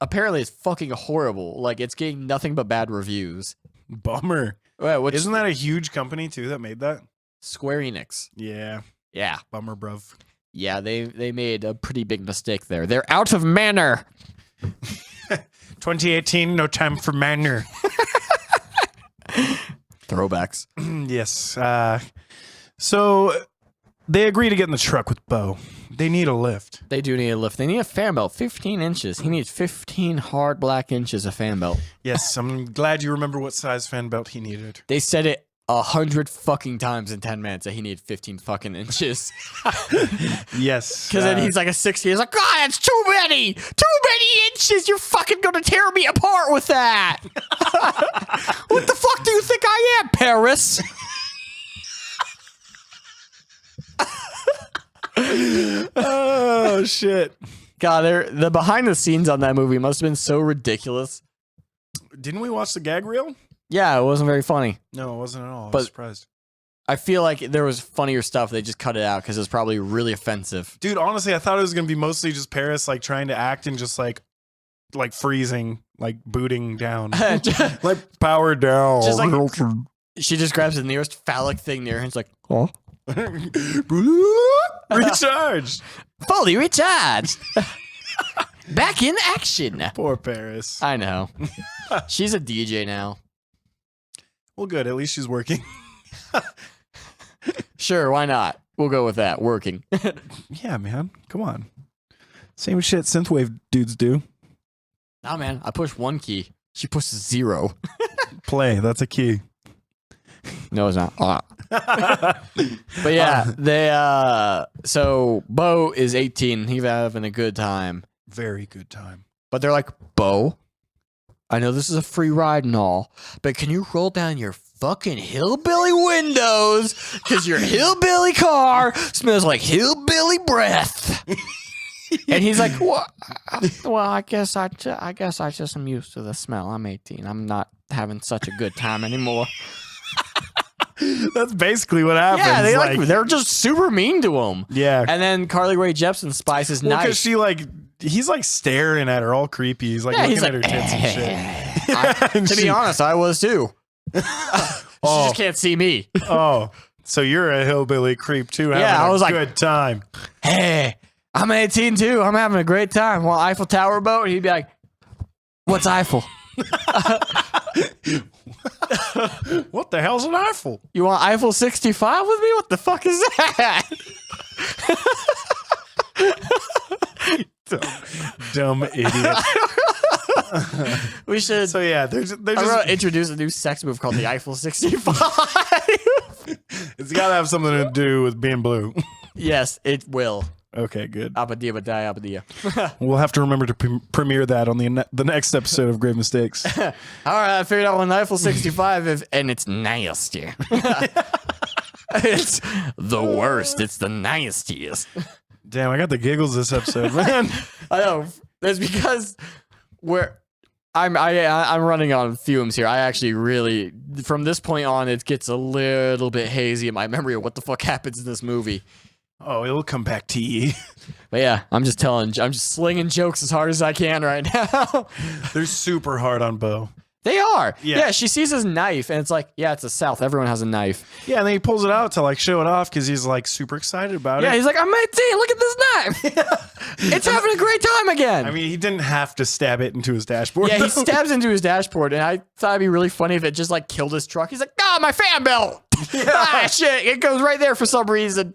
apparently it's fucking horrible. Like it's getting nothing but bad reviews. Bummer. Wait, isn't that a huge company too that made that? Square Enix. Yeah. Yeah. Bummer, bruv. Yeah, they made a pretty big mistake there. They're out of manner. 2018, no time for manner. throwbacks. Yes. So they agree to get in the truck with Bo. They need a lift. They do need a lift. They need a fan belt, 15 inches. He needs 15 hard black inches of fan belt. Yes, I'm glad you remember what size fan belt he needed. They said it 100 fucking times in 10 minutes that he needed 15 fucking inches. Yes. Because then he's like a 60. He's like, God, that's too many. Too many inches. You're fucking going to tear me apart with that. What the fuck do you think I am, Paris? Oh, shit. God, the behind the scenes on that movie must have been so ridiculous. Didn't we watch the gag reel? Yeah, it wasn't very funny. No, it wasn't at all. I But- was surprised. I feel like there was funnier stuff. They just cut it out because it was probably really offensive. Dude, honestly, I thought it was going to be mostly just Paris, like, trying to act and just, like freezing, like, booting down. Like, power down. Just like, she just grabs the nearest phallic thing near her and it's like, oh. Recharged. Fully recharged. Back in action. Poor Paris. I know. She's a DJ now. Well, good. At least she's working. Sure, why not? We'll go with that. Working. Yeah, man. Come on. Same shit synthwave dudes do. Nah, man. I push one key. She pushes 0. Play. That's a key. No, it's not. But yeah, they so Bo is 18. He's having a good time. Very good time. But they're like, Bo, I know this is a free ride and all, but can you roll down your fucking hillbilly windows? Because your hillbilly car smells like hillbilly breath. And he's like, what? Well, I guess I just am used to the smell. I'm 18. I'm not having such a good time anymore. That's basically what happens. Yeah, they're just super mean to him. Yeah. And then Carly Rae Jepsen spies his knife. Because he's like staring at her all creepy. He's like looking at her tits and shit. To be honest, I was too. She just can't see me. Oh, so you're a hillbilly creep too. Yeah, I was like, good time. Hey, I'm 18 too. I'm having a great time. Well, Eiffel Tower boat. He'd be like, what's Eiffel? What the hell's an Eiffel? You want Eiffel 65 with me? What the fuck is that? Dumb idiot. We should. So yeah, they're just I'm gonna introduce a new sex move called the Eiffel 65. it's got to have something to do with being blue. Yes, it will. Okay, good. Abadia, badia, abadia. We'll have to remember to premiere that on the next episode of Grave Mistakes. All right, I figured out what an Eiffel 65 is, and it's nasty. It's the worst. It's the nastiest. Damn, I got the giggles this episode, man. I know. It's because I'm running on fumes here. I actually really, from this point on, it gets a little bit hazy in my memory of what the fuck happens in this movie. Oh, it'll come back to you. But yeah, I'm just slinging jokes as hard as I can right now. They're super hard on Bo. They are. Yeah. Yeah, she sees his knife, and it's like, yeah, it's the South. Everyone has a knife. Yeah, and then he pulls it out to like show it off because he's like super excited about it. Yeah, he's like, I'm 18. Look at this knife. It's having a great time again. I mean, he didn't have to stab it into his dashboard. Yeah, though. he stabs into his dashboard, and I thought it'd be really funny if it just like killed his truck. He's like, my fan belt. Ah, shit. It goes right there for some reason.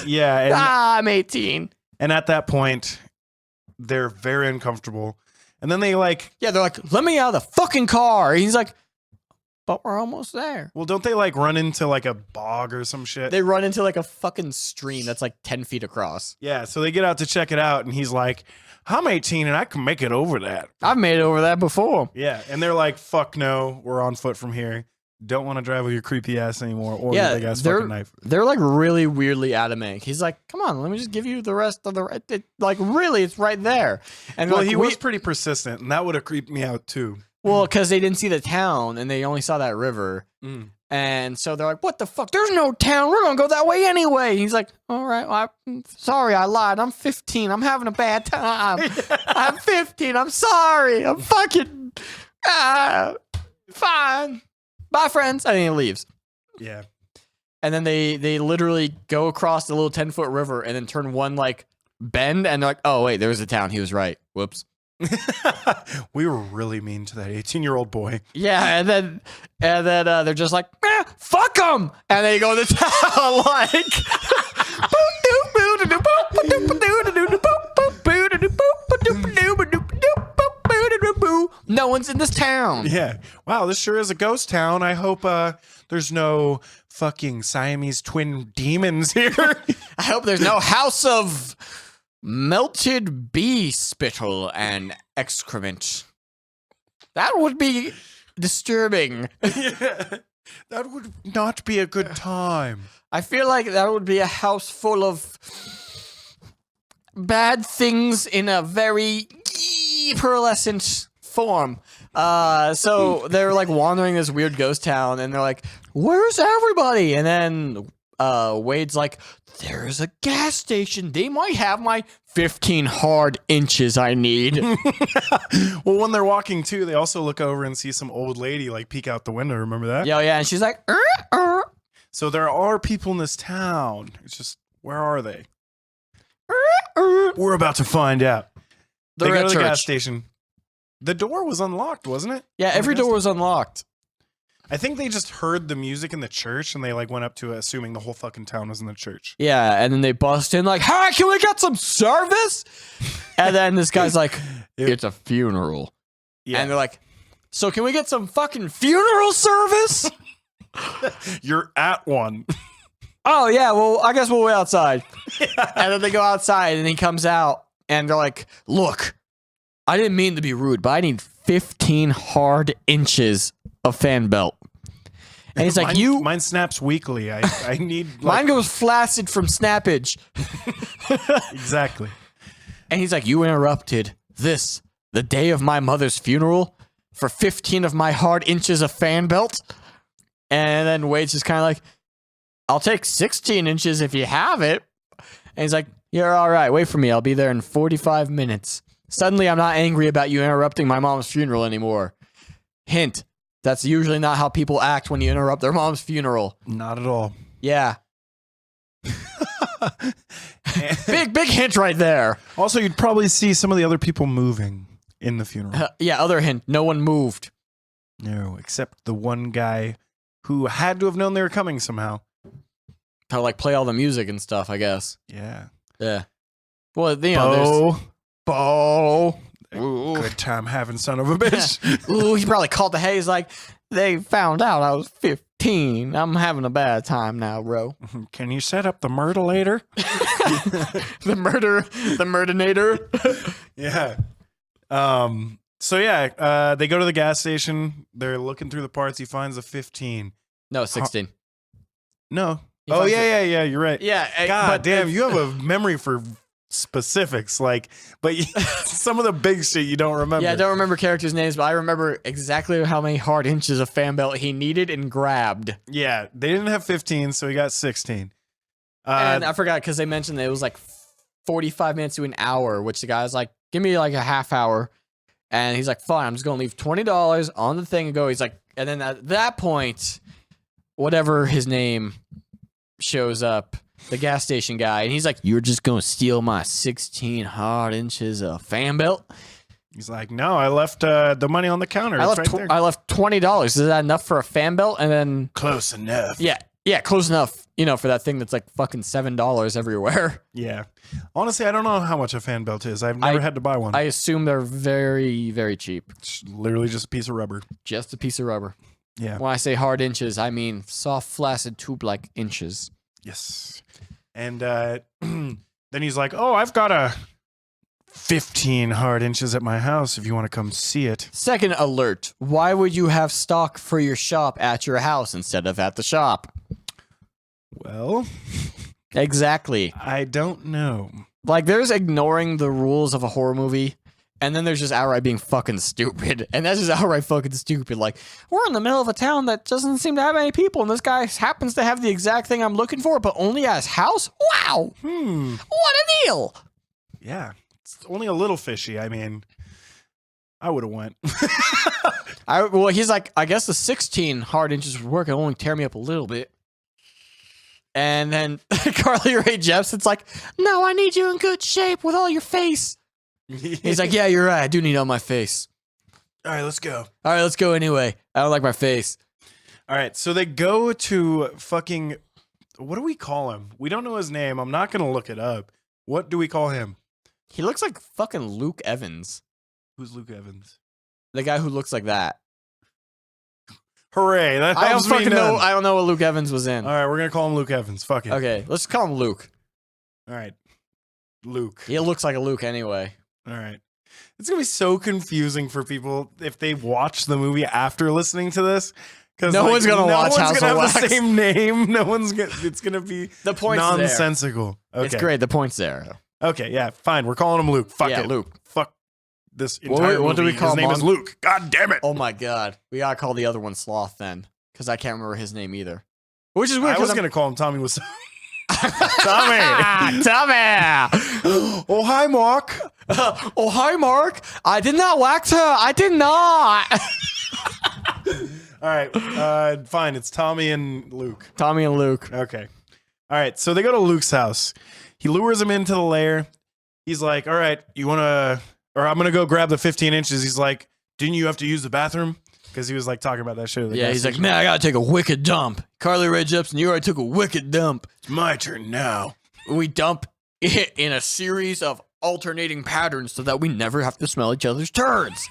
Yeah. And, I'm 18. and at that point, they're very uncomfortable. And then they're like, let me out of the fucking car. And he's like, but we're almost there. well, don't they like run into like a bog or some shit? They run into like a fucking stream that's like 10 feet across. Yeah, so they get out to check it out, and he's like, I'm 18 and I can make it over that. I've made it over that before. Yeah, and they're like, fuck no, we're on foot from here. Don't want to drive with your creepy ass anymore or your big ass fucking knife. They're like really weirdly adamant. He's like, come on, let me just give you the rest of the... like, really, it's right there. And Well, like, he was pretty persistent, and that would have creeped me out too. Well, because they didn't see the town, and they only saw that river. Mm. And so they're like, what the fuck? There's no town. We're going to go that way anyway. And he's like, all right, well, I'm sorry, I lied. I'm 15. I'm having a bad time. I'm 15. I'm sorry. I'm fucking... fine. Bye, friends. And he leaves. Yeah. And then they literally go across the little 10-foot river and then turn one, like, bend. And they're like, oh, wait, there's a town. He was right. Whoops. We were really mean to that 18-year-old boy. Yeah, and then they're just like, fuck them, and they go to town like. No one's in this town. Yeah. Wow, this sure is a ghost town. I hope there's no fucking Siamese twin demons here. I hope there's no house of melted bee spittle and excrement. That would be disturbing. Yeah. That would not be a good time. I feel like that would be a house full of bad things in a very pearlescent form. So they're like wandering this weird ghost town, and they're like, "Where's everybody?" And then Wade's like, "There's a gas station. They might have my 15 hard inches I need." Well, when they're walking too, they also look over and see some old lady like peek out the window. Remember that? Yeah, and she's like, So there are people in this town. It's just, where are they? We're about to find out. They're They go at to the gas church. station. The door was unlocked, wasn't it? Yeah, every door was unlocked. I think they just heard the music in the church and they like went up to it, assuming the whole fucking town was in the church. Yeah, and then they bust in like, "Hey, can we get some service?" And then this guy's like, "It's a funeral." Yeah. And they're like, "So can we get some fucking funeral service?" You're at one. Oh, yeah, well, I guess we'll wait outside. And then they go outside, and he comes out, and they're like, "Look, I didn't mean to be rude, but I need 15 hard inches of fan belt." And he's like, Mine snaps weekly. I need... Like, mine goes flaccid from snappage. exactly. And he's like, "You interrupted this, the day of my mother's funeral, for 15 of my hard inches of fan belt?" And then Wade's just kind of like, "I'll take 16 inches if you have it." And he's like, "You're all right. Wait for me. I'll be there in 45 minutes. Suddenly, I'm not angry about you interrupting my mom's funeral anymore." Hint, that's usually not how people act when you interrupt their mom's funeral. Not at all. Yeah. Big hint right there. Also, you'd probably see some of the other people moving in the funeral. Yeah, other hint. No one moved. No, except the one guy who had to have known they were coming somehow. To like play all the music and stuff, I guess. Yeah. Yeah. Well, you know, Bo. Ooh. Good time having son of a bitch. Ooh, he probably called the Hayes like, "They found out I was 15. I'm having a bad time now, bro." Can you set up the myrtleator? The murdinator. Yeah. So yeah, they go to the gas station. They're looking through the parts. He finds a 15. No, 16. No. He Oh finds yeah. You're right. Yeah. God but damn, you have a memory for specifics. Like, but some of the big shit you don't remember. Yeah, I don't remember characters' names, but I remember exactly how many hard inches of fan belt he needed and grabbed. Yeah, they didn't have 15, so he got 16. And I forgot because they mentioned that it was like 45 minutes to an hour, which the guy's like, "Give me like a half hour." And he's like, "Fine, I'm just going to leave $20 on the thing and go." He's like, and then at that point, whatever his name shows up, the gas station guy, and he's like, "You're just going to steal my 16 hard inches of fan belt?" He's like, "No, I left the money on the counter. It's right there." I left $20. Is that enough for a fan belt? And then Close enough. yeah, close enough. You know, for that thing that's like fucking $7 everywhere. Yeah. Honestly, I don't know how much a fan belt is. I've never had to buy one. I assume they're very, very cheap. It's literally just a piece of rubber. Just a piece of rubber. Yeah. When I say hard inches, I mean soft, flaccid, tube-like inches. Yes. And then he's like, "Oh, I've got a 15 hard inches at my house if you want to come see it." Second alert. Why would you have stock for your shop at your house instead of at the shop? Well, Exactly. I don't know. Like, there's ignoring the rules of a horror movie, and then there's just outright being fucking stupid. And that's just outright fucking stupid. Like, we're in the middle of a town that doesn't seem to have many people, and this guy happens to have the exact thing I'm looking for, but only at his house? Wow! What a deal! Yeah. It's only a little fishy. I mean, I would have went. Well, he's like, "I guess the 16 hard inches would work. It'll only tear me up a little bit." And then Carly Rae Jepsen's like, "No, I need you in good shape with all your face." He's like, yeah, you're right. I do need it on my face. All right, let's go. All right, let's go anyway. I don't like my face. All right, so they go to fucking, what do we call him? We don't know his name. I'm not going to look it up. What do we call him? He looks like fucking Luke Evans. Who's Luke Evans? The guy who looks like that. Hooray. That I don't helps me fucking none. know. I don't know what Luke Evans was in. All right, we're going to call him Luke Evans. Fuck it. Okay, let's call him Luke. All right. Luke. He looks like a Luke anyway. All right. It's going to be so confusing for people if they watch the movie after listening to this. Because No one's gonna watch House of have Wax. the same name. No one's gonna. It's gonna be The point's nonsensical. there. Okay. It's great. The point's there. Okay, yeah, fine. We're calling him Luke. Fuck Yeah, it, Luke. Fuck this entire What do movie. we call His name is Mon- Luke. God damn it! Oh my god, we gotta call the other one Sloth then, because I can't remember his name either. Which is weird. I was 'cause gonna call him Tommy. Was Tommy. Oh hi, Mark. Oh hi, Mark. I did not wax her. I did not. All right, fine. It's Tommy and Luke. Tommy and Luke. Okay. All right, so they go to Luke's house. He lures him into the lair. He's like, all right, you want to, or I'm going to go grab the 15 inches. He's like, didn't you have to use the bathroom? Because he was like talking about that shit. At the Yeah, gas he's like, station. man, I gotta take a wicked dump. Carly Rae Jepsen, you already took a wicked dump. It's my turn now. We dump it in a series of alternating patterns so that we never have to smell each other's turds.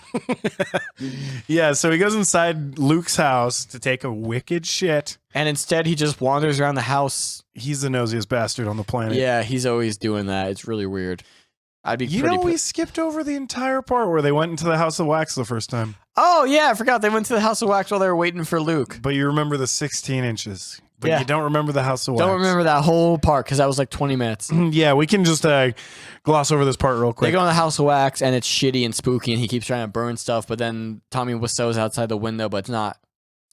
Yeah, so he goes inside Luke's house to take a wicked shit. And instead, he just wanders around the house. He's the nosiest bastard on the planet. Yeah, he's always doing that. It's really weird. I'd be You pretty. know, we skipped over the entire part where they went into the House of Wax the first time. Oh yeah, I forgot they went to the House of Wax while they were waiting for Luke. But you remember the 16 inches. But Yeah. you don't remember the House of Wax. Don't remember that whole part because that was like 20 minutes. Yeah, we can just gloss over this part real They quick. go in the House of Wax and it's shitty and spooky and he keeps trying to burn stuff, but then Tommy Wiseau's outside the window, but it's not.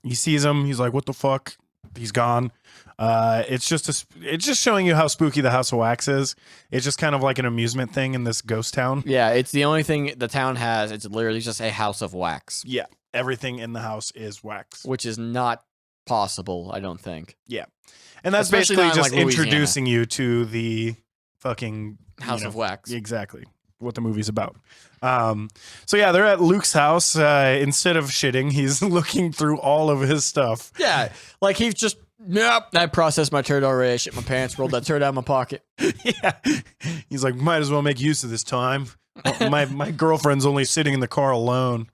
He sees him. He's like, what the fuck? He's gone. It's just showing you how spooky the House of Wax is. It's just kind of like an amusement thing in this ghost town. Yeah, it's the only thing the town has. It's literally just a house of wax, Yeah, everything in the house is wax. which is not possible, I don't think. And that's Especially basically not in, just like, Louisiana. introducing you to the fucking House of Wax. Exactly what the movie's about. So yeah, they're at Luke's house. Instead of shitting, he's looking through all of his stuff. Yeah, like he's just, nope, I processed my turd already. I shit my pants, rolled that turd out of my pocket. Yeah, he's like, might as well make use of this time. My girlfriend's only sitting in the car alone,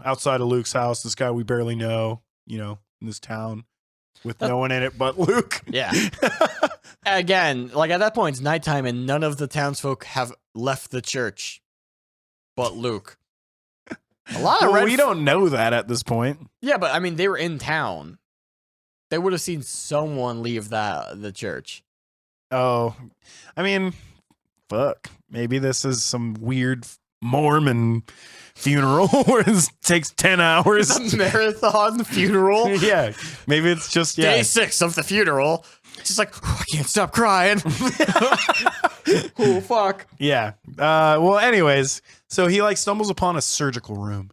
outside of Luke's house. This guy we barely know, in this town with no one in it but Luke. Yeah. Again, like at that point, it's nighttime and none of the townsfolk have left the church but Luke. A lot of Well, we don't know that at this point. Yeah, but I mean, they were in town. They would have seen someone leave the church. Oh, I mean, fuck. Maybe this is some weird Mormon funeral where it takes 10 hours. A marathon funeral. Yeah, maybe it's just Day 6 of the funeral. Just like, I can't stop crying. Oh, fuck. Yeah. Well, anyways, so he stumbles upon a surgical room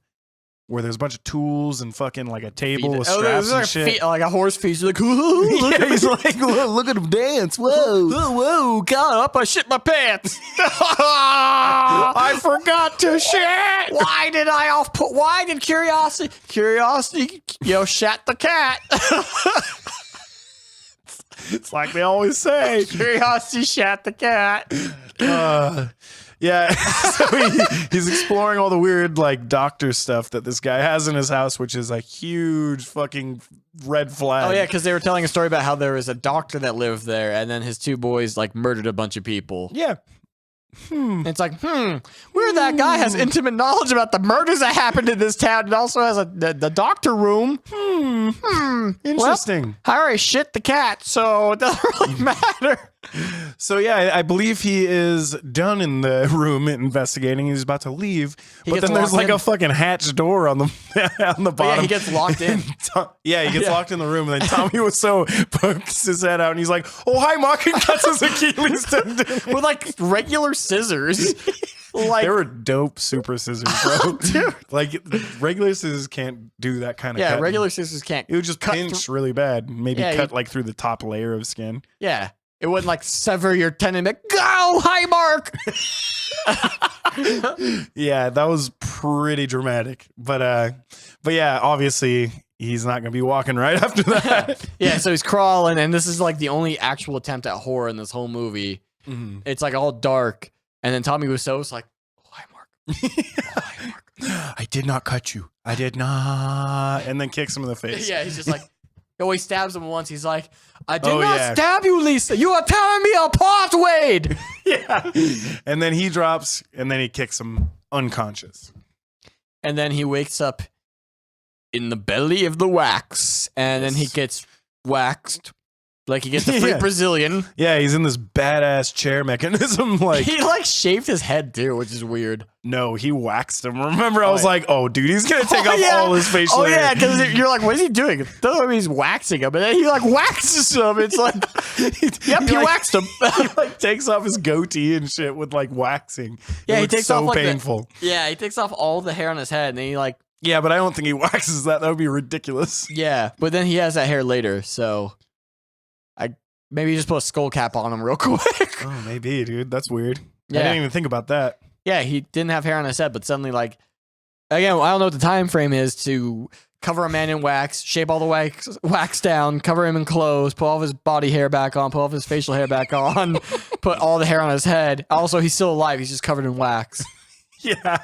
where there's a bunch of tools and fucking like a table with straps there's and like shit. like a horse feast. He's like, ooh, look Yeah, at he's me. like, look at him dance. Whoa. Whoa, God up, I shit my pants. I forgot to shit. Why did curiosity, shat the cat. It's like they always say. Curiosity shat the cat. Yeah, so he's exploring all the weird doctor stuff that this guy has in his house, which is a huge fucking red flag. Oh yeah, because they were telling a story about how there was a doctor that lived there, and then his two boys murdered a bunch of people. Yeah. And it's like, weird that guy has intimate knowledge about the murders that happened in this town, and also has the doctor room. Interesting. Well, I already shit the cat, so it doesn't really matter. So yeah, I believe he is done in the room investigating. He's about to leave, but gets then there's locked in. a fucking hatch door on the on the bottom. Yeah, he gets locked in. He gets locked in the room, and then Tommy Wiseau pokes his head out, and he's like, "Oh hi, Mark," and cuts his Achilles tendon With regular scissors. They were dope super scissors, bro. Dude. Regular scissors can't do that kind of Yeah, cutting. regular scissors can't. It would just cut pinch really bad. Maybe Yeah, cut through the top layer of skin. Yeah. It wouldn't like sever your tendon. Like, go, hi, Mark. Yeah, that was pretty dramatic. But yeah, obviously he's not gonna be walking right after that. Yeah, so he's crawling, and this is like the only actual attempt at horror in this whole movie. Mm-hmm. It's like all dark, and then Tommy Wiseau's like, "Oh, hi, Mark. Oh, hi, Mark." I did not cut you. I did not. And then kicks him in the face. Yeah, he's just like, he stabs him once. He's like, I did Oh, not yeah. stab you, Lisa. You are tearing me apart, Wade. Yeah. And then he drops, and then he kicks him unconscious. And then he wakes up in the belly of the wax, and then he gets waxed. Like, he gets the free Yeah. Brazilian. Yeah, he's in this badass chair mechanism. Like, He, like, shaved his head, too, which is weird. no, he waxed him. Remember, I Oh, was yeah. like, oh, dude, he's going to take off yeah. all his facial Oh, hair. yeah, because you're like, what is he doing? Don't know if he's waxing him, but then he, like, waxes him. It's like, yep, he like- waxed him. He, like, takes off his goatee and shit with, like, waxing. Yeah, It he looks takes so off, like, painful. Yeah, he takes off all the hair on his head, and then he, like, Yeah, but I don't think he waxes that. That would be ridiculous. yeah, but then he has that hair later, so maybe you just put a skull cap on him real quick. Oh, maybe, dude. That's weird. I Yeah. didn't even think about that. Yeah, he didn't have hair on his head, but suddenly, like, again, I don't know what the time frame is to cover a man in wax, shape all the wax down, cover him in clothes, put all of his body hair back on, put all of his facial hair back on, put all the hair on his head. Also, he's still alive. He's just covered in wax. Yeah.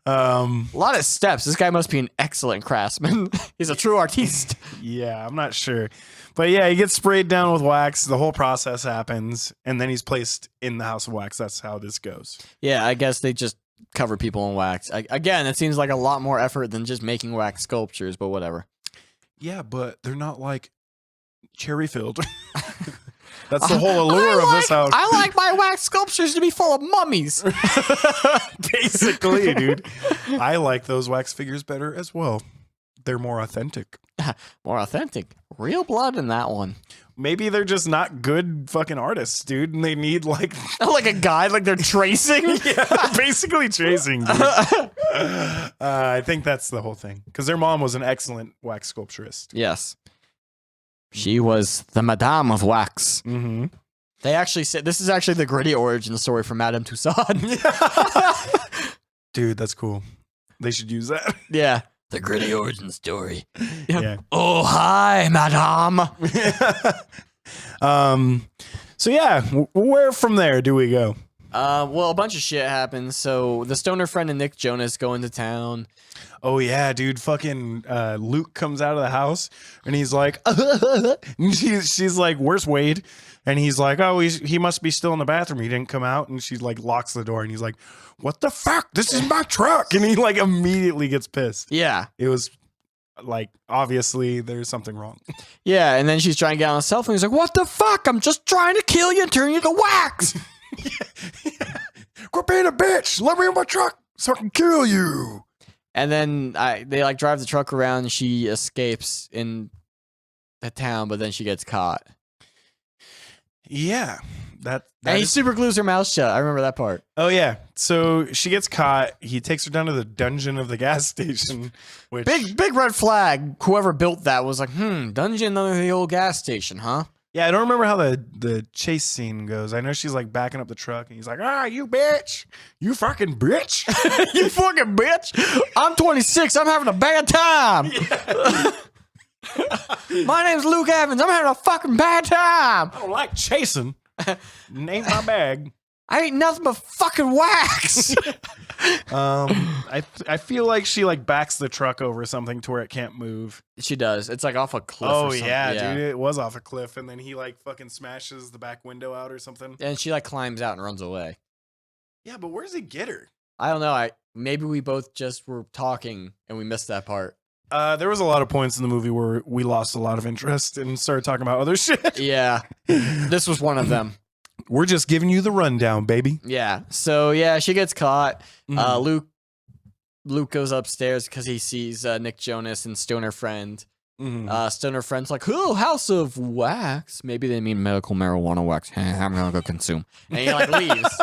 A lot of steps. This guy must be an excellent craftsman. He's a true artiste. Yeah, I'm not sure. But yeah, he gets sprayed down with wax. The whole process happens, and then he's placed in the house of wax. That's how this goes. Yeah, I guess they just cover people in wax. Again, it seems like a lot more effort than just making wax sculptures, but whatever. Yeah, but they're not like cherry filled. That's the whole allure of this house. I like my wax sculptures to be full of mummies. Basically, dude. I like those wax figures better as well. They're more authentic. More authentic. Real blood in that one. Maybe they're just not good fucking artists, dude, and they need like Like a guide, like they're tracing. yeah, basically tracing. Dude. I think that's the whole thing because their mom was an excellent wax sculpturist. Yes. She was the Madame of Wax. Mm-hmm. They actually said this is actually the gritty origin story for Madame Tussauds. Dude, that's cool. They should use that. Yeah. The gritty origin story. Yeah. Oh, hi, Madame. So yeah, where from there do we go? Well, a bunch of shit happens. So the stoner friend and Nick Jonas go into town. Oh yeah, dude, fucking Luke comes out of the house and he's like, and she's like, where's Wade? And he's like, oh, he must be still in the bathroom. He didn't come out. And she like locks the door and he's like, what the fuck? This is my truck. And he like immediately gets pissed. Yeah. It was like, obviously there's something wrong. Yeah, and then she's trying to get on the cell phone. He's like, what the fuck? I'm just trying to kill you and turn you to wax. Quit being a bitch. Let me in my truck so I can kill you. And then they like drive the truck around and she escapes in the town, but then she gets caught. Yeah. That And he is- super glues her mouth shut. I remember that part. Oh yeah. So she gets caught. He takes her down to the dungeon of the gas station. Which Big red flag. Whoever built that was like, dungeon under the old gas station, huh? Yeah, I don't remember how the chase scene goes. I know she's like backing up the truck and he's like, you bitch. You fucking bitch. You fucking bitch. I'm 26. I'm having a bad time. My name's Luke Evans. I'm having a fucking bad time. I don't like chasing. Ain't my bag. I ain't nothing but fucking wax. I feel like she like backs the truck over something to where it can't move. She does. It's like off a cliff. Oh or something. yeah, dude, it was off a cliff, and then he like fucking smashes the back window out or something. And she like climbs out and runs away. Yeah, but where does he get her? I don't know. Maybe we both just were talking and we missed that part. There was a lot of points in the movie where we lost a lot of interest and started talking about other shit. Yeah. This was one of them. We're just giving you the rundown, baby. Yeah. So yeah, she gets caught. Mhm. Luke goes upstairs because he sees Nick Jonas and Stoner Friend. Mhm. Stoner Friend's like, "Oh, House of Wax." Maybe they mean medical marijuana wax. I'm gonna go consume. And he like leaves.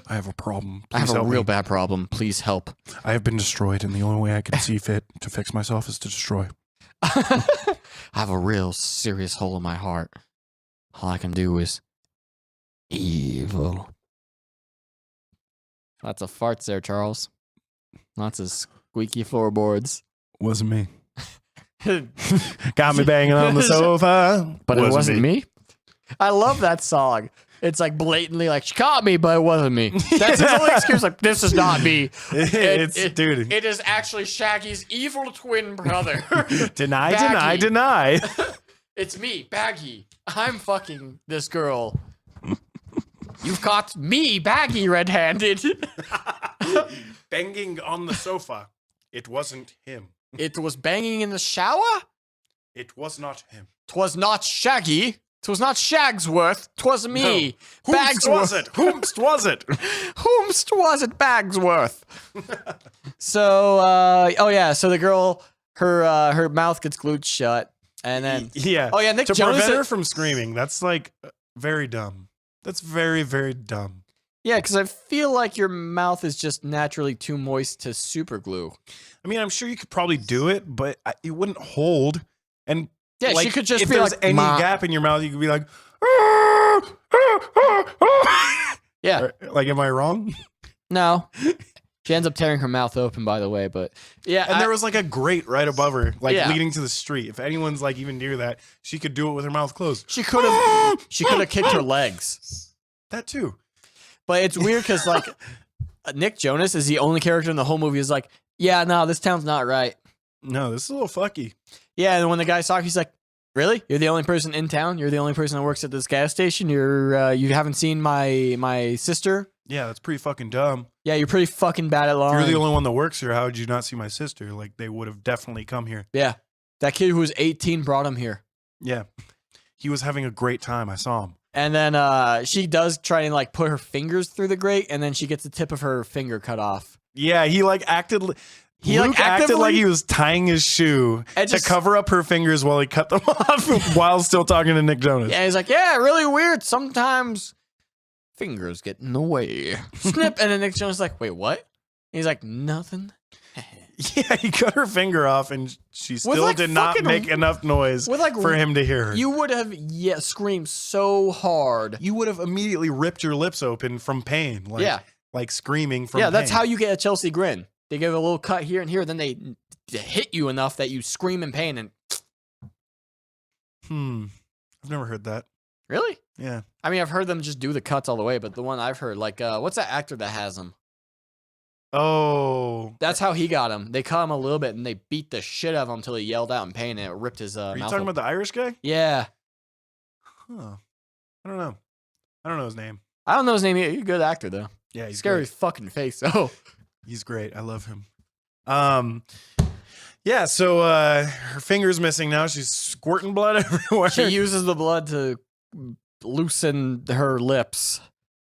I have a problem. I have Please a help real me. bad problem. Please help. I have been destroyed, and the only way I can see fit to fix myself is to destroy. I have a real serious hole in my heart. All I can do is Evil. Lots of farts there, Charles. Lots of squeaky floorboards. Wasn't me. Got me banging on the sofa. But it wasn't me. I love that song. It's like blatantly like, she caught me, but it wasn't me. That's his only excuse. Like, this is not me. Dude. It is actually Shaggy's evil twin brother. Deny. It's me, Baggy. I'm fucking this girl. You've caught me, Baggy, red-handed. Banging on the sofa. It wasn't him. It was banging in the shower? It was not him. 'Twas not Shaggy. 'Twas not Shagsworth. 'Twas me. No. Whomst was it? Whomst was it? Whomst was it, Bagsworth? So, so the girl, her mouth gets glued shut, and then Nick to Jonas prevent her from screaming. That's like very dumb. That's very, very dumb. Yeah, because I feel like your mouth is just naturally too moist to super glue. I mean, I'm sure you could probably do it, but it wouldn't hold. And yeah, she could just if be there's like, any Ma. gap in your mouth, you could be like, Yeah. Like, am I wrong? No. She ends up tearing her mouth open, by the way, but yeah. And there was like a grate right above her, like Yeah. leading to the street. If anyone's like even near that, she could do it with her mouth closed. She could have kicked her legs. That too. But it's weird because like Nick Jonas is the only character in the whole movie who's like, yeah, no, this town's not right. No, this is a little fucky. Yeah, and when the guy's talking, he's like, really? You're the only person in town? You're the only person that works at this gas station? You haven't seen my sister? Yeah, that's pretty fucking dumb. Yeah, you're pretty fucking bad at lying. If you're the only one that works here, how would you not see my sister? Like, they would have definitely come here. Yeah. That kid who was 18 brought him here. Yeah. He was having a great time. I saw him. And then she does try and like put her fingers through the grate, and then she gets the tip of her finger cut off. Yeah, he like acted... Luke acted like he was tying his shoe to cover up her fingers while he cut them off while still talking to Nick Jonas. Yeah, he's like, yeah, really weird. Sometimes fingers get in the way. Snip. And then Nick Jonas is like, wait, what? And he's like, nothing. Yeah, he cut her finger off and she still like did not make enough noise for him to hear her. You would have screamed so hard. You would have immediately ripped your lips open from pain. Like screaming from pain. Yeah, that's how you get a Chelsea grin. They give a little cut here and here, then they hit you enough that you scream in pain and... I've never heard that. Really? Yeah. I mean, I've heard them just do the cuts all the way, but the one I've heard, like, what's that actor that has them? Oh. That's how he got him. They cut him a little bit, and they beat the shit out of him until he yelled out in pain, and it ripped his mouth. Are you talking about the Irish guy? Yeah. Huh. I don't know. I don't know his name. I don't know his name either. He's a good actor, though. Yeah, he's scary great. fucking face. Oh. He's great. I love him. Yeah, so her finger's missing now. She's squirting blood everywhere. She uses the blood to loosen her lips.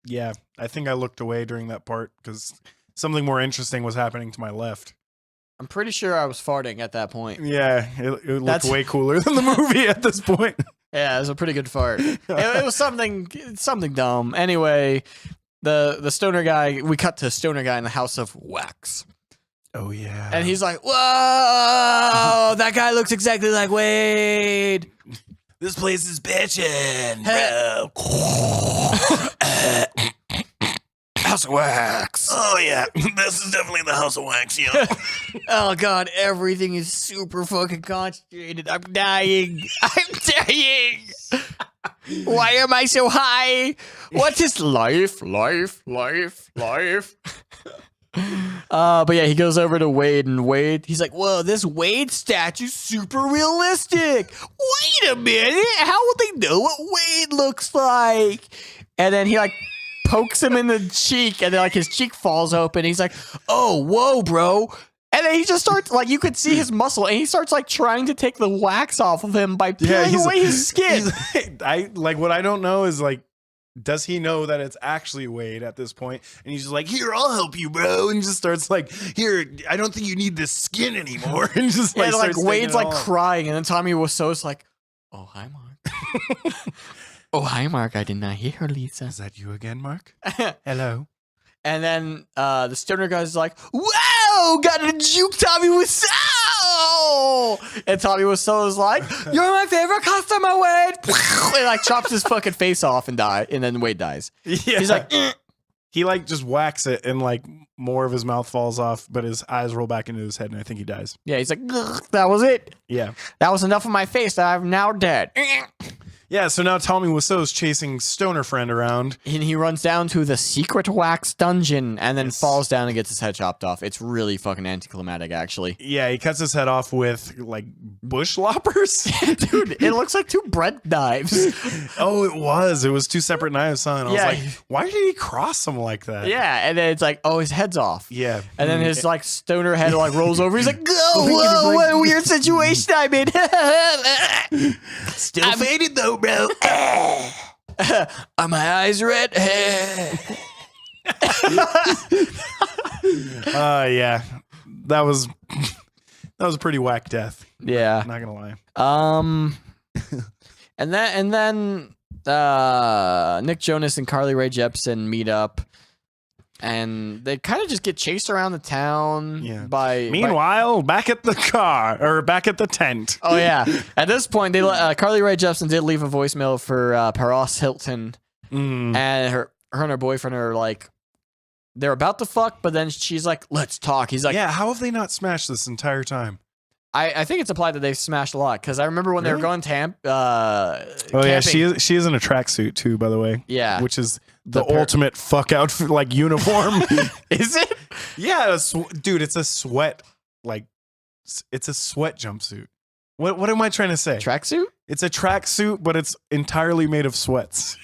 Yeah, I think I looked away during that part because something more interesting was happening to my left. I'm pretty sure I was farting at that point. Yeah, it looked way cooler than the movie at this point. Yeah, it was a pretty good fart. It was something dumb. Anyway, the stoner guy, we cut to stoner guy in the house of wax. Oh, yeah. And he's like, whoa, that guy looks exactly like Wade. This place is bitchin', bro. House of wax. Oh, yeah. This is definitely the house of wax, yeah. Oh, God, everything is super fucking concentrated. I'm dying. Why am I so high? What is life? But yeah, he goes over to Wade, and Wade, he's like, whoa, this Wade statue's super realistic. Wait a minute. How would they know what Wade looks like? And then he like pokes him in the cheek, and then like his cheek falls open. He's like, oh, whoa, bro. And then he just starts, like, you could see his muscle, and he starts, like, trying to take the wax off of him by peeling away his skin. What I don't know is, like, does he know that it's actually Wade at this point? And he's just like, here, I'll help you, bro. And just starts like, here, I don't think you need this skin anymore. And just like, Wade's like crying. And then Tommy Wiseau's like, oh, hi, Mark. Oh, hi, Mark. I did not hear her, Lisa. Is that you again, Mark? Hello. And then the stoner guy's like, wow, got to juke Tommy Wiseau. no! And Tommy Wiseau's like, you're my favorite customer, Wade. And like chops his fucking face off and then Wade dies. Yeah. He's like, he like just whacks it and like more of his mouth falls off, but his eyes roll back into his head and I think he dies. yeah, he's like, that was it. Yeah. That was enough of my face. I'm now dead. Yeah, so now Tommy Wiseau's chasing Stoner Friend around. And he runs down to the secret wax dungeon and then falls down and gets his head chopped off. It's really fucking anticlimactic, actually. Yeah, he cuts his head off with like bush loppers. Dude, it looks like two bread knives. Oh, it was. It was two separate knives, son. I was like, why did he cross them like that? Yeah, and then it's like, oh, his head's off. Yeah. And then his like stoner head like rolls over. He's like, whoa, what a weird situation I'm in. Still faded though, bro. Are my eyes red? Yeah. That was a pretty whack death. Yeah. Not gonna lie. And then Nick Jonas and Carly Rae Jepsen meet up. And they kind of just get chased around the town by... Meanwhile, back at the tent. Oh, yeah. At this point, Carly Rae Jepsen did leave a voicemail for Paris Hilton. And her and her boyfriend are like... They're about to fuck, but then she's like, let's talk. He's like... Yeah, how have they not smashed this entire time? I think it's implied that they've smashed a lot, because I remember when they were going camping. Yeah, she is in a tracksuit, too, by the way. Yeah. Which is... The ultimate fuck out like uniform. Is it? Yeah, dude, it's a sweat it's a sweat jumpsuit. What am I trying to say? Tracksuit? It's a tracksuit, but it's entirely made of sweats.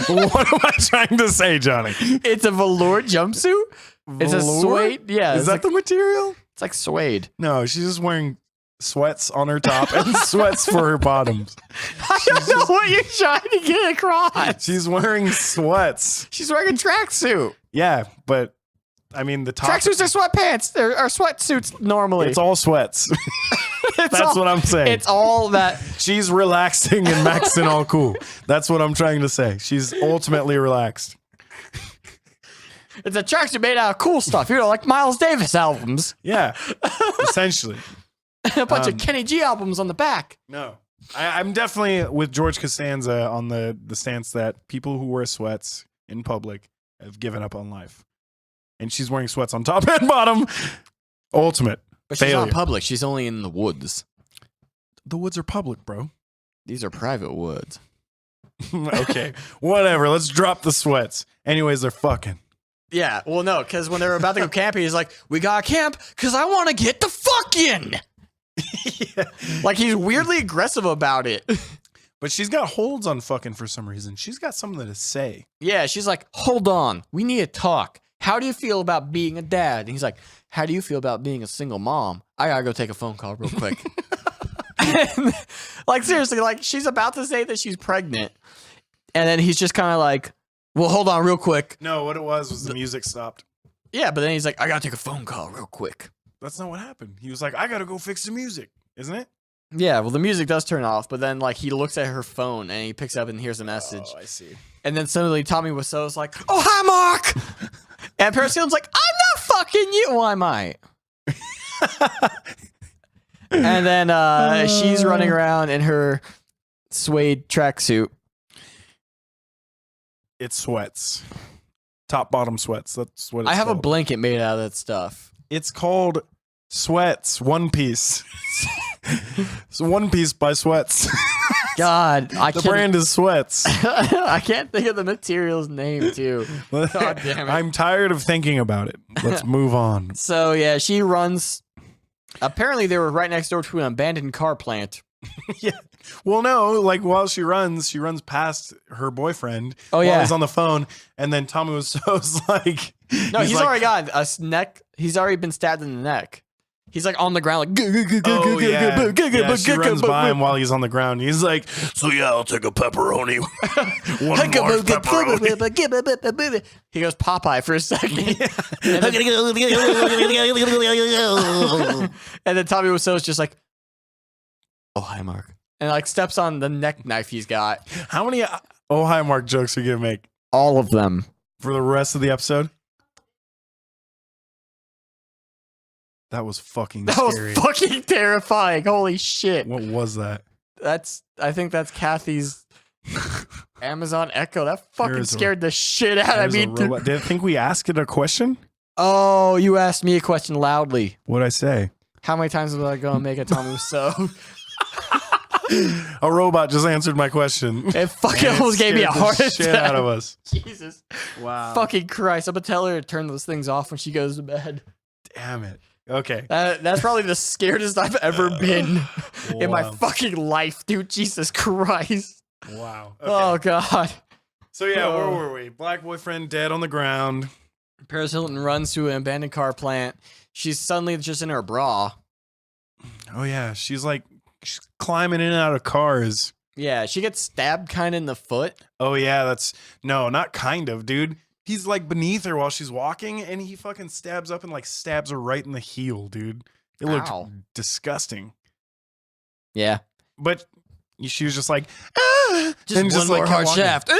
What am I trying to say, Johnny? It's a velour jumpsuit? It's a suede? Yeah. Is that the material? It's like suede. No, she's just wearing sweats on her top and sweats for her bottoms. I don't know what you're trying to get across. She's wearing sweats. She's wearing a tracksuit. Yeah, but I mean the top tracksuits are sweatpants. They're sweatsuits normally. It's all sweats. That's what I'm saying. It's all that. She's relaxing and maxing all cool. That's what I'm trying to say. She's ultimately relaxed. It's a tracksuit made out of cool stuff. You know, like Miles Davis albums. Yeah, essentially. A bunch of Kenny G albums on the back. No. I'm definitely with George Costanza on the stance that people who wear sweats in public have given up on life. And she's wearing sweats on top and bottom. Ultimate. But she's failure. not public. She's only in the woods. The woods are public, bro. These are private woods. Okay. Whatever. Let's drop the sweats. Anyways, they're fucking. Yeah. Well, no, because when they're about to go camping, he's like, we gotta camp because I want to get the fucking. Yeah. Like he's weirdly aggressive about it. But she's got holds on fucking for some reason. She's got something to say. Yeah, she's like, hold on, we need to talk. How do you feel about being a dad? And he's like, how do you feel about being a single mom? I gotta go take a phone call real quick. And, like seriously, like she's about to say that she's pregnant. And then he's just kind of like, well, hold on real quick. No, what it was the music stopped. Yeah, but then he's like, I gotta take a phone call real quick. That's not what happened. He was like, I gotta go fix the music, isn't it? Yeah, well, the music does turn off, but then like he looks at her phone and he picks up and hears a message. Oh, I see. And then suddenly Tommy Wiseau's like, oh, hi, Mark. And Paris Hilton's like, I'm not fucking you. Well, I might. And then she's running around in her suede tracksuit. It sweats. Top bottom sweats. That's what it's I have called. a blanket made out of that stuff. It's called Sweats One Piece. It's One Piece by Sweats. God, The brand is Sweats. I can't think of the material's name, too. God damn it. I'm tired of thinking about it. Let's move on. So, yeah, she runs. Apparently, they were right next door to an abandoned car plant. Yeah. Well, no, like while she runs past her boyfriend. Oh, while yeah. he's on the phone. And then Tommy was like, No, he's like, already got a neck. He's already been stabbed in the neck. He's like on the ground, like. Oh, yeah. She runs by him while he's on the ground. He's like, so yeah, I'll take a pepperoni. One large pepperoni. He goes Popeye for a second. And then Tommy Wiseau's just like, oh, hi, Mark. And like steps on the neck knife he's got. How many oh hi Mark jokes are you gonna make All of them. for the rest of the episode? That was fucking That scary. was fucking terrifying. Holy shit. What was that? I think that's Kathy's Amazon Echo. That fucking a- scared the shit out of me. Did I think we asked it a question? Oh, you asked me a question loudly. What'd I say? How many times was I going to make a Tommy so? A robot just answered my question. It fucking And it almost gave me a scared the heart shit attack. out of us. Jesus. Wow. Fucking Christ. I'm going to tell her to turn those things off when she goes to bed. Damn it. Okay. That's probably the scaredest I've ever been in my Wow. fucking life, dude. Jesus Christ. Wow. Okay. Oh, God. So yeah, where were we? Black boyfriend dead on the ground. Paris Hilton runs to an abandoned car plant. She's suddenly just in her bra. Oh yeah, she's climbing in and out of cars. Yeah, she gets stabbed kind of in the foot. Oh yeah, no, not kind of, dude. He's like beneath her while she's walking, and he fucking stabs up and stabs her right in the heel, dude. It looked Ow. disgusting. Yeah. But she was just like, ah! Just and one more hard shaft.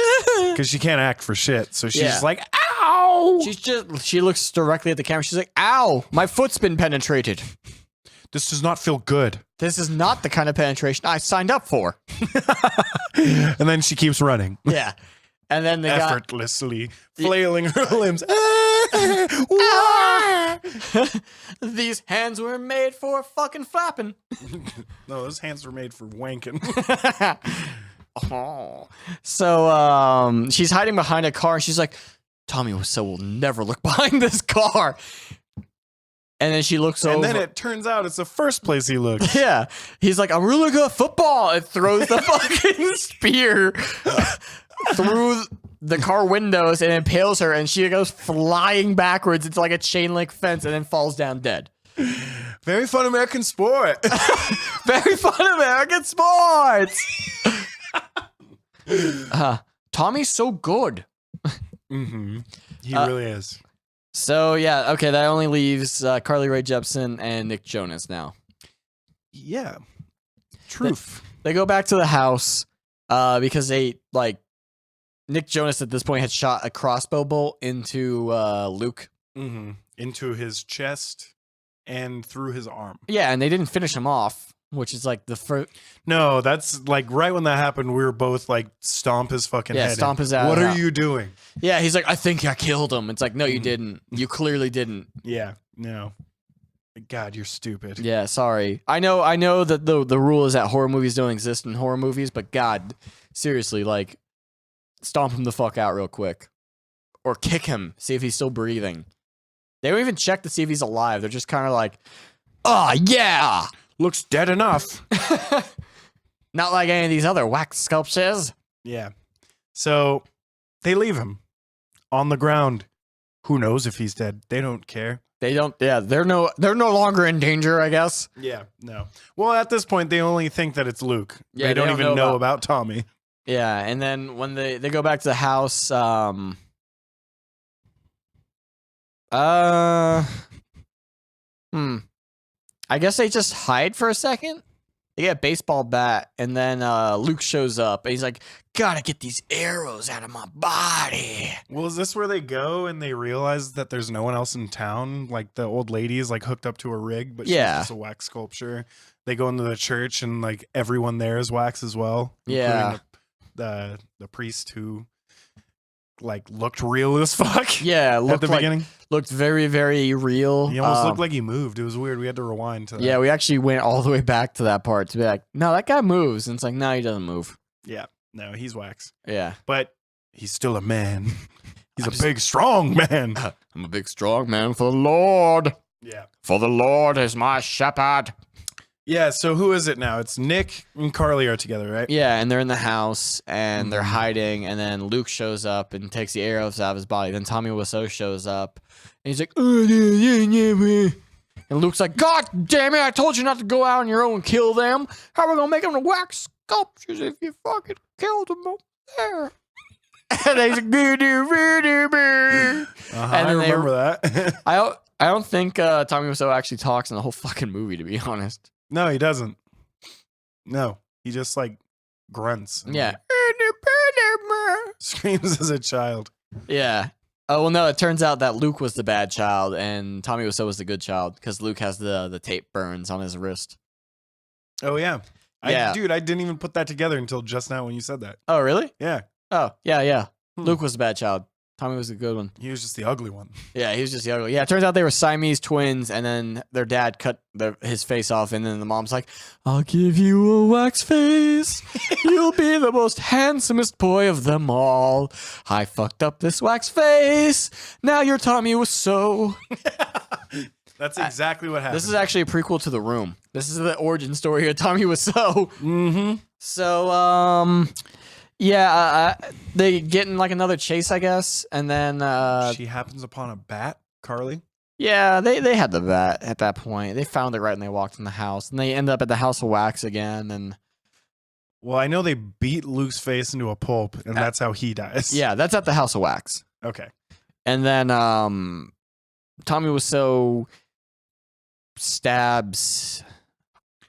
Because she can't act for shit. So she's Yeah. just like, ow! She looks directly at the camera. She's like, ow, my foot's been penetrated. This does not feel good. This is not the kind of penetration I signed up for. And then she keeps running. Yeah. And then the guy... Effortlessly flailing her limbs. These hands were made for fucking flapping. No, those hands were made for wanking. Oh. So she's hiding behind a car. And she's like, Tommy Wiseau will never look behind this car. And then she looks over. And then it turns out it's the first place he looks. Yeah. He's like, I'm really good at football. And throws the fucking spear through the car windows and impales her. And she goes flying backwards into a chain link fence and then falls down dead. Very fun American sport. Very fun American sports. Tommy's so good. Mm-hmm. He really is. So, yeah, okay, that only leaves Carly Rae Jepsen and Nick Jonas now. Yeah. Truth. They go back to the house because Nick Jonas at this point had shot a crossbow bolt into Luke. Mm-hmm. Into his chest and through his arm. Yeah, and they didn't finish him off, which is the first... No, that's right when that happened, we were both stomp his fucking head. Yeah, stomp in. his ass What are out. you doing? Yeah, he's like, I think I killed him. It's like, no, you didn't. You clearly didn't. Yeah, no. God, you're stupid. Yeah, sorry. I know that the rule is that horror movies don't exist in horror movies, but God, seriously, stomp him the fuck out real quick. Or kick him, see if he's still breathing. They don't even check to see if he's alive. They're just kind of like, oh, yeah! Looks dead enough. Not like any of these other wax sculptures. Yeah. So they leave him on the ground. Who knows if he's dead? They don't care. They don't, yeah, they're no longer in danger, I guess. Yeah, no. Well, at this point, they only think that it's Luke. Yeah, they don't even know about Tommy. Yeah, and then when they go back to the house, I guess they just hide for a second. They get a baseball bat, and then Luke shows up, and he's like, gotta get these arrows out of my body. Well, is this where they go and they realize that there's no one else in town? The old lady is hooked up to a rig, but she's just a wax sculpture. They go into the church and everyone there is wax as well. Yeah. Including the priest who looked real as fuck. Yeah, at the beginning. Looked very, very real. He almost looked like he moved. It was weird. We had to rewind to that. Yeah, we actually went all the way back to that part to be like, no, that guy moves. And it's like, no, he doesn't move. Yeah. No, he's wax. Yeah. But he's still a man. He's a big, strong man. I'm a big, strong man for the Lord. Yeah. For the Lord is my shepherd. Yeah, so who is it now? It's Nick and Carly are together, right? Yeah, and they're in the house, and they're hiding, and then Luke shows up and takes the arrows out of his body. Then Tommy Wiseau shows up, and he's like, and Luke's like, God damn it, I told you not to go out on your own and kill them. How are we going to make them the wax sculptures if you fucking killed them up there? And he's like, I remember that. I don't think Tommy Wiseau actually talks in the whole fucking movie, to be honest. No, he doesn't. No, he just grunts. And Yeah. screams as a child. Yeah. Oh well, no. It turns out that Luke was the bad child, and Tommy Wiseau was the good child because Luke has the tape burns on his wrist. Oh yeah. Yeah. Dude, I didn't even put that together until just now when you said that. Oh really? Yeah. Oh yeah. Luke was the bad child. Tommy was the good one. He was just the ugly one. Yeah, he was just the ugly. Yeah, it turns out they were Siamese twins, and then their dad cut his face off, and then the mom's like, "I'll give you a wax face. You'll be the most handsomest boy of them all. I fucked up this wax face. Now your Tommy Wiseau." That's exactly what happened. This is actually a prequel to The Room. This is the origin story of Tommy Wiseau. Mm-hmm. So, yeah, they get in like another chase, I guess, and then she happens upon a bat, Carly. yeah, they had the bat at that point. They found it right when they walked in the house, and they end up at the House of Wax again. And Well, I know they beat Luke's face into a pulp, and that's how he dies. yeah, that's at the House of Wax. Okay. And then Tommy Wiseau stabs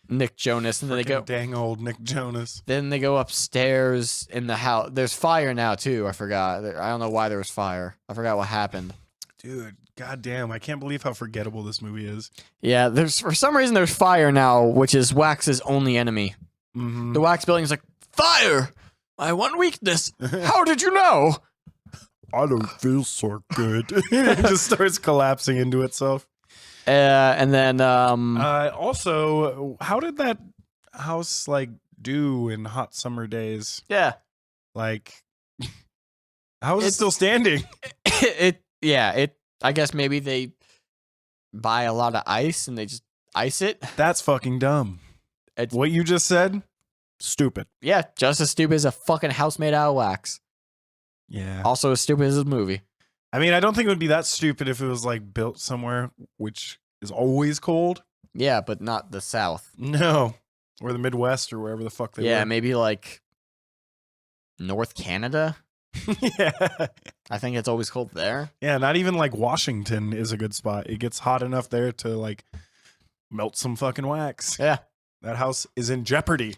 Nick Jonas, and then they go. Dang old Nick Jonas. Then they go upstairs in the house. There's fire now too. I forgot. I don't know why there was fire. I forgot what happened. Dude, goddamn! I can't believe how forgettable this movie is. Yeah, there's for some reason there's fire now, which is Wax's only enemy. Mm-hmm. The Wax building's like, fire! My one weakness. How did you know? I don't feel so good. It just starts collapsing into itself. And then Also, how did that house like do in hot summer days? yeah, Like, how is it It's- still standing? it I guess maybe they buy a lot of ice and they just ice it. That's fucking dumb. It's- What you just said, stupid. Yeah, just as stupid as a fucking house made out of wax. Yeah. Also as stupid as this movie. I mean, I don't think it would be that stupid if it was like built somewhere which is always cold. Yeah, but not the South. No. Or the Midwest or wherever the fuck they Yeah, were. maybe like North Canada. Yeah. I think it's always cold there. Yeah, not even like Washington is a good spot. It gets hot enough there to like melt some fucking wax. Yeah. That house is in jeopardy.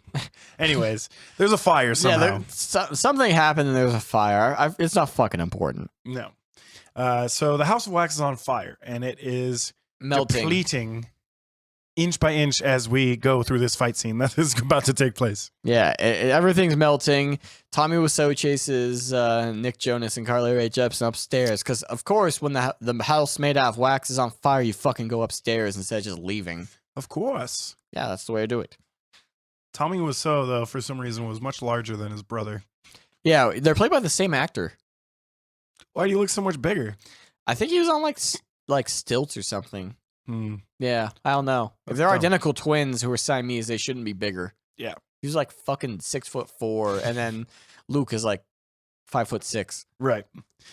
Anyways, there's a fire somehow. Yeah, something happened and there was a fire. It's not fucking important. No. So the House of Wax is on fire, and it is Melting. depleting inch by inch as we go through this fight scene that is about to take place. Yeah, everything's melting. Tommy Wiseau chases Nick Jonas and Carly Rae Jepsen upstairs because, of course, when the house made out of wax is on fire, you fucking go upstairs instead of just leaving. Of course. Yeah, that's the way to do it. Tommy Wiseau, though, for some reason, was much larger than his brother. Yeah, they're played by the same actor. Why do you look so much bigger? I think he was on like stilts or something. Hmm. Yeah, I don't know. If That's they're dumb. identical twins who are Siamese, they shouldn't be bigger. Yeah. He was like fucking 6'4", and then Luke is like 5'6". Right.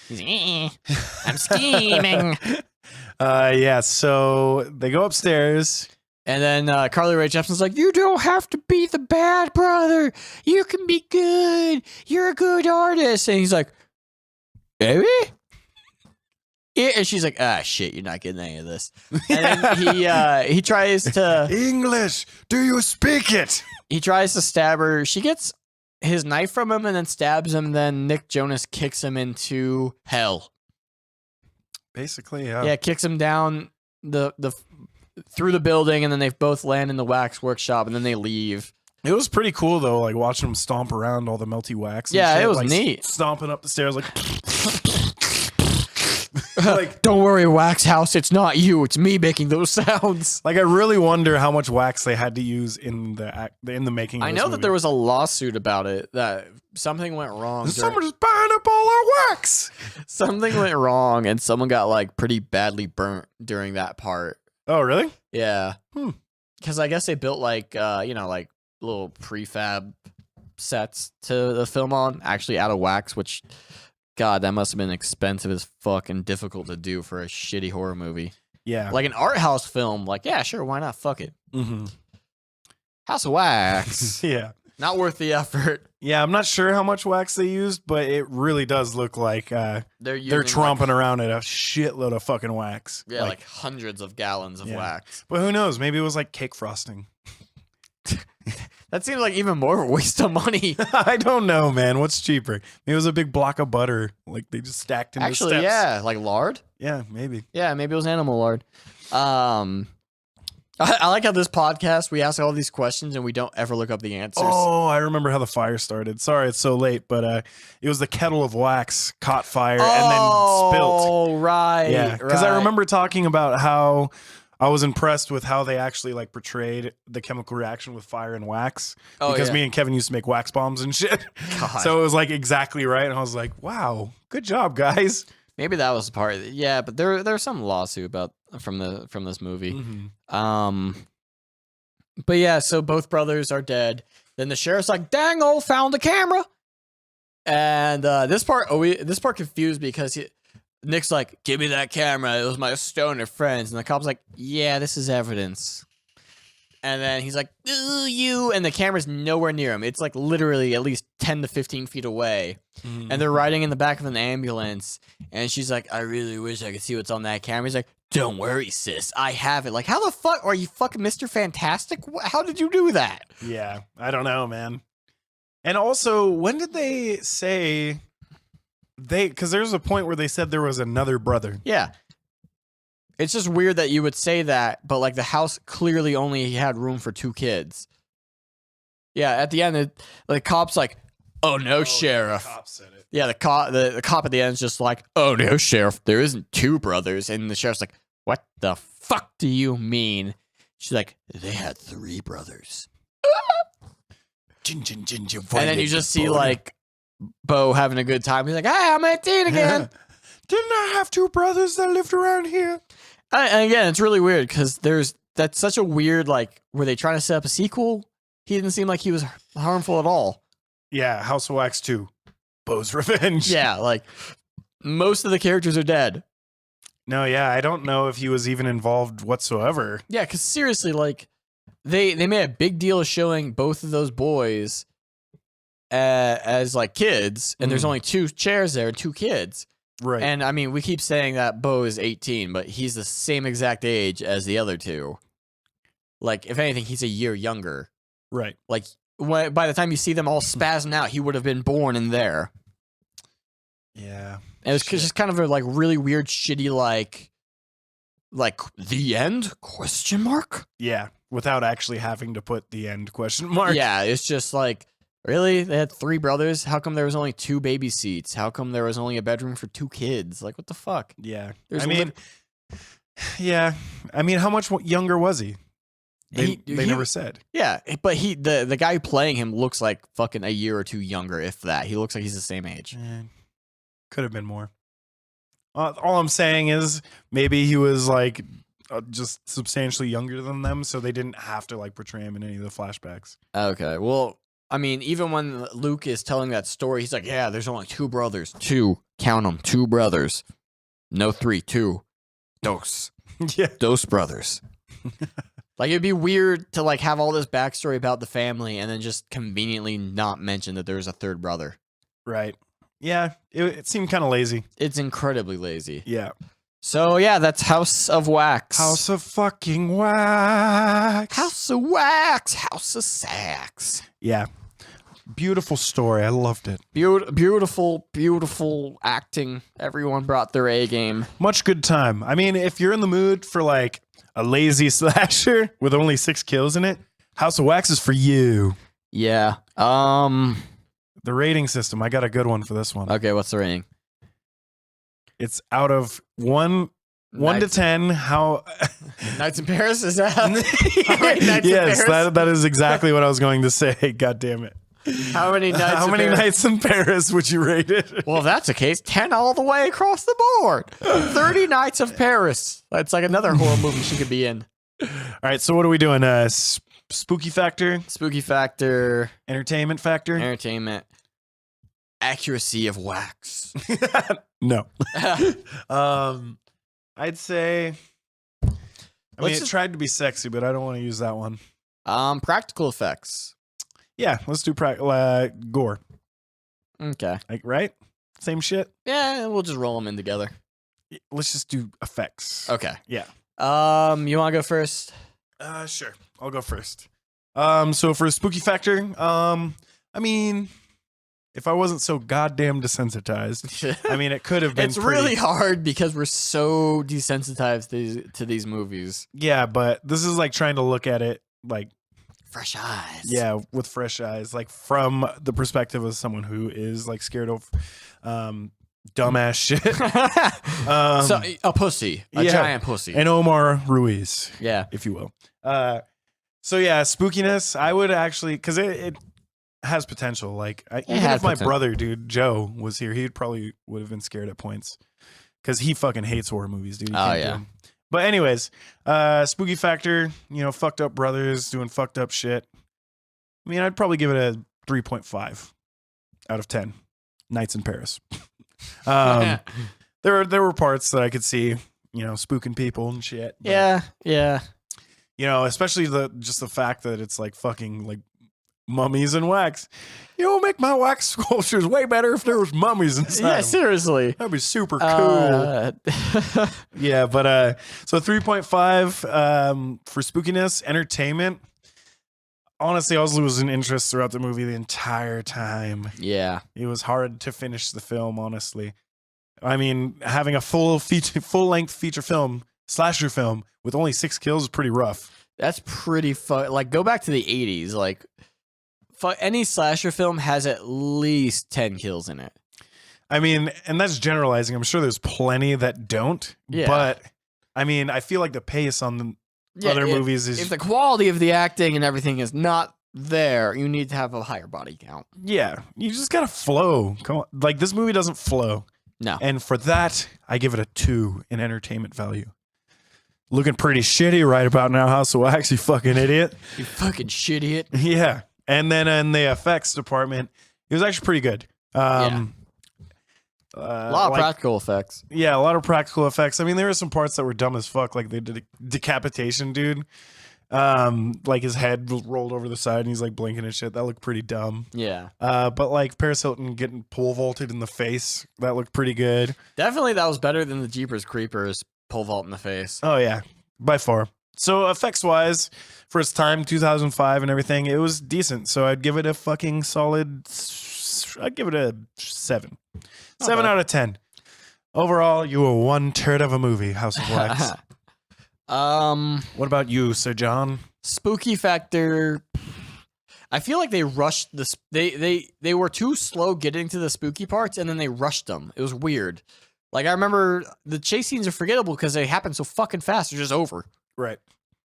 He's I'm scheming. Yeah, so they go upstairs. And then Carly Rae Jepsen's like, you don't have to be the bad brother. You can be good. You're a good artist. And he's like, baby? Yeah. And she's like, shit, you're not getting any of this. And then he tries to English, do you speak it? stab her. She gets his knife from him and then stabs him. Then Nick Jonas kicks him into hell. Basically, Yeah, kicks him down the through the building, and then they both land in the wax workshop, and then they leave. It was pretty cool though, like watching them stomp around all the melty wax. And Yeah, shit, it was like, neat. Stomping up the stairs like, like, Don't worry, Wax House, it's not you, it's me making those sounds. I really wonder how much wax they had to use in the making. Of I this know movie. that there was a lawsuit about it, that something went wrong. Someone's buying up all our wax. Something went wrong, and someone got like pretty badly burnt during that part. Oh, really? Yeah. Hmm. Because I guess they built like like little prefab sets to the film on, actually out of wax, which, God, that must have been expensive as fuck and difficult to do for a shitty horror movie. Yeah. Like an art house film, like, yeah, sure, why not? Fuck it. Mm-hmm. House of Wax. Yeah. Not worth the effort. Yeah, I'm not sure how much wax they used, but it really does look like They're they're tromping around at a shitload of fucking wax. Yeah, like hundreds of gallons of Yeah. wax. But who knows? Maybe it was like cake frosting. That seems like even more of a waste of money. I don't know, man. What's cheaper? Maybe it was a big block of butter, like they just stacked into Actually, steps. yeah, like lard. Yeah, maybe. Yeah, maybe it was animal lard. I like how this podcast, we ask all these questions and we don't ever look up the answers. Oh, I remember how the fire started. Sorry, it's so late, but it was the kettle of wax caught fire and then spilt. Oh, right. Yeah, because I remember talking about how I was impressed with how they actually like portrayed the chemical reaction with fire and wax. Oh, because yeah. me and Kevin used to make wax bombs and shit. God. So it was like exactly right. And I was like, wow, good job, guys. Maybe that was part of it. Yeah, but there's some lawsuit about from this movie. Mm-hmm. But yeah, so both brothers are dead. Then the sheriff's like, "Dang, found the camera." And this part confused me because Nick's like, "Give me that camera. It was my stoner friends." And the cop's like, "Yeah, this is evidence." And then he's like, "Ooh, you," and the camera's nowhere near him. It's like literally at least 10 to 15 feet away. Mm-hmm. And they're riding in the back of an ambulance. And she's like, "I really wish I could see what's on that camera." He's like, "Don't worry, sis. I have it." Like, how the fuck are you fucking Mr. Fantastic? How did you do that? Yeah, I don't know, man. And also, when did they say because there's a point where they said there was another brother. Yeah. It's just weird that you would say that, but like the house clearly only had room for 2 kids. Yeah, at the end, the cop's like, "Oh no, sheriff." The cop said it. Yeah, the cop at the end is just like, "Oh no, sheriff, there isn't 2 brothers." And the sheriff's like, "What the fuck do you mean?" She's like, "They had 3 brothers." And And then you just see like Bo having a good time. He's like, "Hey, I'm 18 again." Didn't I have 2 brothers that lived around here? And again, it's really weird because that's such a weird, like, were they trying to set up a sequel? He didn't seem like he was harmful at all. Yeah, House of Wax 2. Bo's Revenge. Yeah, like, most of the characters are dead. No, yeah, I don't know if he was even involved whatsoever. Yeah, because seriously, like, they made a big deal of showing both of those boys as, like, kids, and there's only 2 chairs there and 2 kids. Right. And, I mean, we keep saying that Bo is 18, but he's the same exact age as the other 2. Like, if anything, he's a year younger. Right. Like, by the time you see them all spazzing out, he would have been born in there. Yeah. And it was just kind of a, like, really weird, shitty, like, the end? Question mark? Yeah, without actually having to put the end question mark. Yeah, it's just like, really? They had 3 brothers? How come there was only 2 baby seats? How come there was only a bedroom for 2 kids? Like, what the fuck? Yeah. There's yeah. I mean, how much younger was he? They never said. Yeah, but the guy playing him looks like fucking a year or 2 younger, if that. He looks like he's the same age. Could have been more. All I'm saying is maybe he was like just substantially younger than them, so they didn't have to like portray him in any of the flashbacks. Okay, well, I mean, even when Luke is telling that story, he's like, "Yeah, there's only 2 brothers. 2. Count them. 2 brothers. No 3. 2. Dos. Yeah. Dos brothers." Like, it'd be weird to like have all this backstory about the family and then just conveniently not mention that there was a 3rd brother. Right. Yeah, it seemed kind of lazy. It's incredibly lazy. Yeah. So yeah, that's House of Wax. House of fucking Wax. House of Wax. House of Sax. Yeah. Beautiful story. I loved it. Beautiful, beautiful acting. Everyone brought their A game. Much good time. I mean, if you're in the mood for like a lazy slasher with only 6 kills in it, House of Wax is for you. Yeah. The rating system. I got a good one for this one. Okay, what's the rating? It's out of 1 to 10. How Nights in Paris, is that? How many nights yes, in Paris? that is exactly what I was going to say. God damn it. How many nights? How many nights in Paris would you rate it? Well, if that's the case, 10 all the way across the board. 30 Nights of Paris. That's like another horror movie she could be in. All right, so what are we doing? Spooky factor, Spooky factor, entertainment factor. entertainment, accuracy of wax. No. I'd say. I mean, it tried to be sexy, but I don't want to use that one. Practical effects. Yeah, let's do gore. Okay. Like, right? Same shit. Yeah, we'll just roll them in together. Let's just do effects. Okay. Yeah. You want to go first? Sure. I'll go first. So for a spooky factor, I mean, if I wasn't so goddamn desensitized, I mean, it could have been. It's really hard because we're so desensitized to these movies. Yeah, but this is like trying to look at it like fresh eyes. Yeah, with fresh eyes, like from the perspective of someone who is like scared of dumbass shit. So a pussy, a giant pussy, and Omar Ruiz, if you will. So yeah, spookiness. I would actually, because it has potential. Like even if my brother, dude, Joe, was here, he probably would have been scared at points because he fucking hates horror movies, dude. Oh yeah. But anyways, spooky factor. You know, fucked up brothers doing fucked up shit. I mean, I'd probably give it a 3.5 out of 10. Nights in Paris. There were parts that I could see, you know, spooking people and shit. Yeah. You know, especially the fact that it's like fucking like mummies and wax. You know, make my wax sculptures way better if there was mummies inside. Yeah, seriously. That'd be super cool. Yeah, but so 3.5 for spookiness, entertainment. Honestly, I was losing interest throughout the movie the entire time. Yeah. It was hard to finish the film, honestly. I mean, having a full-length feature film, slasher film, with only 6 kills is pretty rough. That's pretty fun. Like, go back to the 80s. Like, any slasher film has at least 10 kills in it. I mean, and that's generalizing. I'm sure there's plenty that don't. Yeah. But, I mean, I feel like the pace on the other movies is... If the quality of the acting and everything is not there, you need to have a higher body count. Yeah. You just gotta flow. Come on. Like, this movie doesn't flow. No. And for that, I give it a 2 in entertainment value. Looking pretty shitty right about now, House of Wax, you fucking idiot. You fucking shit idiot. Yeah. And then in the effects department, it was actually pretty good. A lot of practical effects. Yeah, a lot of practical effects. I mean, there were some parts that were dumb as fuck, like the decapitation dude. Like his head rolled over the side and he's like blinking and shit. That looked pretty dumb. Yeah. But like Paris Hilton getting pole vaulted in the face, that looked pretty good. Definitely that was better than the Jeepers Creepers pole vault in the face. Oh yeah, by far. So effects wise, for its time, 2005 and everything, it was decent. So I'd give it a fucking solid. I'd give it a 7. 7 out of 10. Overall, you were 1/3 of a movie, House of Wax. What about you, Sir John? Spooky factor. I feel like they rushed this. They were too slow getting to the spooky parts, and then they rushed them. It was weird. Like, I remember the chase scenes are forgettable because they happen so fucking fast. They're just over. Right.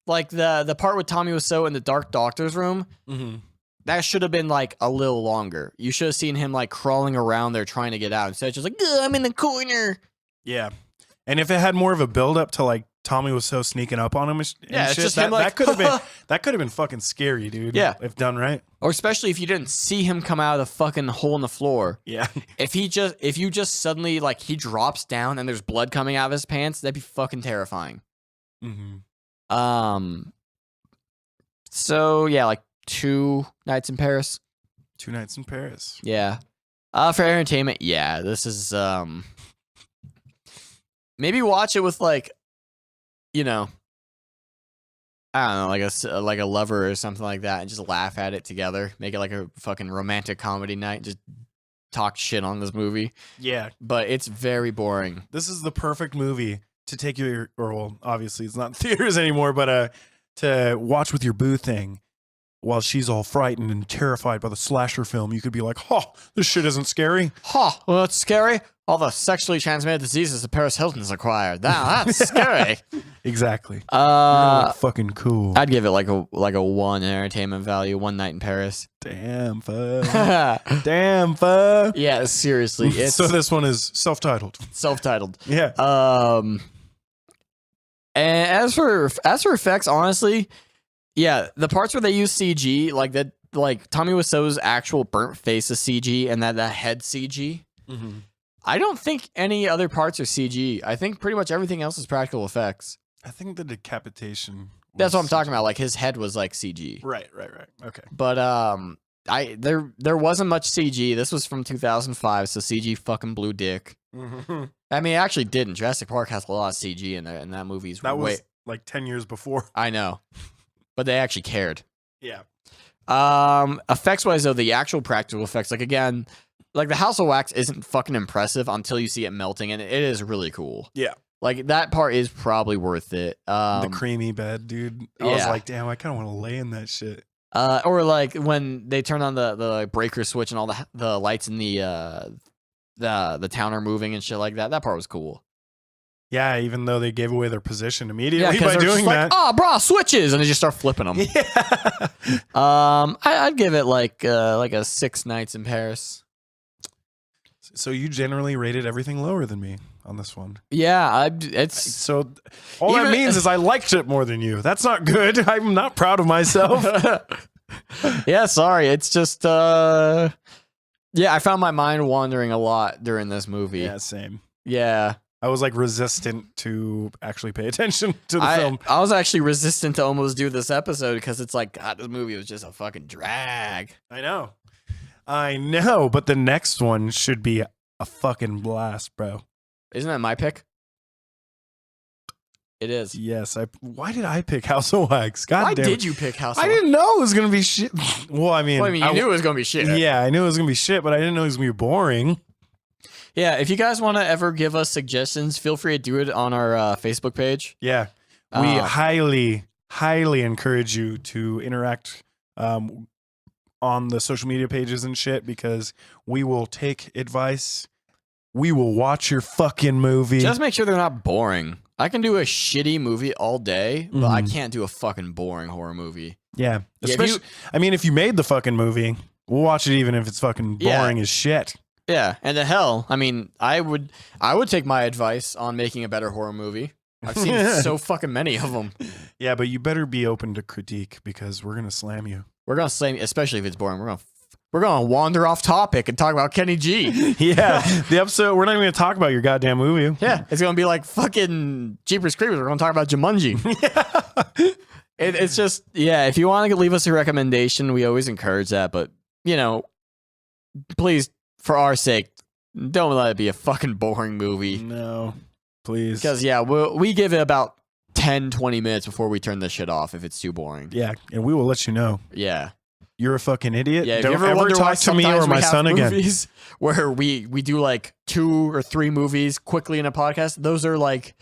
Like the part with Tommy Wiseau in the dark doctor's room. Mm-hmm. That should have been like a little longer. You should have seen him like crawling around there trying to get out instead of just like, I'm in the corner. Yeah. And if it had more of a build up to like Tommy Wiseau sneaking up on him and it's shit, just him like, that could have been fucking scary, dude. Yeah. If done right. Or especially if you didn't see him come out of the fucking hole in the floor. Yeah. If you just suddenly like he drops down and there's blood coming out of his pants, that'd be fucking terrifying. Mm-hmm. So yeah, like 2 nights in Paris. 2 nights in Paris. Yeah. For entertainment, yeah, this is maybe watch it with like, you know, I don't know, like a lover or something like that, and just laugh at it together. Make it like a fucking romantic comedy night. Just talk shit on this movie. Yeah, but it's very boring. This is the perfect movie to take your, or well, obviously it's not in theaters anymore, but to watch with your boo thing. While she's all frightened and terrified by the slasher film, you could be like, this shit isn't scary. Well, it's scary. All the sexually transmitted diseases that Paris Hilton's acquired. Now, that's scary. Exactly. Fucking cool. I'd give it like a 1 in entertainment value, 1 night in Paris. Damn, fuck. Damn, fuck. Yeah, seriously. So this one is self-titled. Self-titled. Yeah. And as for effects, honestly, yeah, the parts where they use CG, like that, like Tommy Wiseau's actual burnt face is CG, and that head CG. Mm-hmm. I don't think any other parts are CG. I think pretty much everything else is practical effects. I think the decapitation. That's what I'm talking about. Like his head was like CG. Right. Okay. But there wasn't much CG. This was from 2005, so CG fucking blew dick. Mm-hmm. I mean, it actually didn't. Jurassic Park has a lot of CG in there, and that movie's was like 10 years before. I know. But they actually cared. Yeah. Effects wise though, the actual practical effects, like again, like the House of Wax isn't fucking impressive until you see it melting, and it is really cool. Yeah. Like that part is probably worth it. The creamy bed, dude. I was like, damn, I kind of want to lay in that shit. Or like when they turn on the breaker switch and all the lights in the town are moving and shit like that. That part was cool. Yeah, even though they gave away their position immediately by doing that. Like, oh, bro, switches, and they just start flipping them. Yeah. I'd give it like a 6 nights in Paris. So you generally rated everything lower than me on this one. Yeah, it's so all that means is I liked it more than you. That's not good. I'm not proud of myself. Yeah, sorry. It's just I found my mind wandering a lot during this movie. Yeah, same. Yeah. I was like resistant to actually pay attention to the film. I was actually resistant to almost do this episode because it's like, God, this movie was just a fucking drag. I know, but the next one should be a fucking blast, bro. Isn't that my pick? It is. Yes. Why did I pick House of Wax? God Why damn did you pick House of Wax? Wax? I didn't know it was gonna be shit. Well, I mean, you knew it was gonna be shit. Yeah, I knew it was gonna be shit, but I didn't know it was gonna be boring. Yeah, if you guys want to ever give us suggestions, feel free to do it on our Facebook page. Yeah, we highly, highly encourage you to interact on the social media pages and shit, because we will take advice. We will watch your fucking movie. Just make sure they're not boring. I can do a shitty movie all day, but I can't do a fucking boring horror movie. Yeah, especially. If you made the fucking movie, we'll watch it even if it's fucking boring as shit. Yeah, and the hell, I mean, I would take my advice on making a better horror movie. I've seen so fucking many of them. Yeah, but you better be open to critique, because we're gonna slam you. We're gonna slam you, especially if it's boring. We're gonna wander off topic and talk about Kenny G. Yeah, the episode, we're not even gonna talk about your goddamn movie. Yeah, it's gonna be like fucking Jeepers Creepers. We're gonna talk about Jumanji. Yeah. It's just, if you want to leave us a recommendation, we always encourage that. But please, for our sake, don't let it be a fucking boring movie. No, please. Because, we give it about 10, 20 minutes before we turn this shit off if it's too boring. Yeah, and we will let you know. Yeah. You're a fucking idiot. Yeah, don't ever talk to me or my son again. Where we do like 2 or 3 movies quickly in a podcast. Those are like,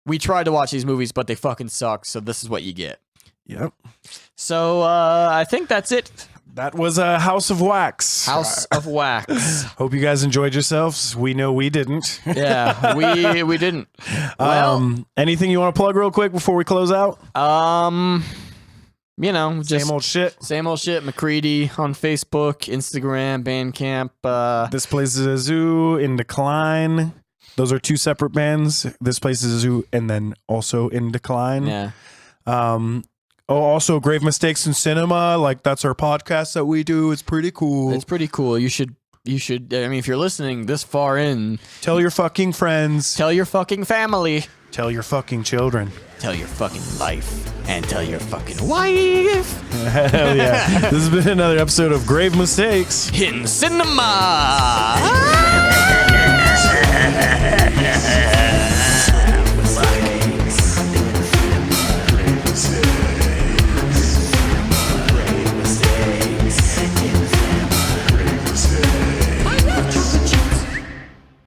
we tried to watch these movies, but they fucking suck. So this is what you get. Yep. So I think that's it. That was a House of Wax. House of Wax. Hope you guys enjoyed yourselves. We know we didn't. Yeah, we didn't. Well, anything you want to plug real quick before we close out? Just Same old shit. McCready on Facebook, Instagram, Bandcamp. This Place is a Zoo, In Decline. Those are 2 separate bands. This Place is a Zoo, and then also In Decline. Yeah. Also Grave Mistakes in Cinema. Like, that's our podcast that we do. It's pretty cool. It's pretty cool. You should. I mean, if you're listening this far in, tell your fucking friends. Tell your fucking family. Tell your fucking children. Tell your fucking life. And tell your fucking wife. Hell yeah. This has been another episode of Grave Mistakes in Cinema.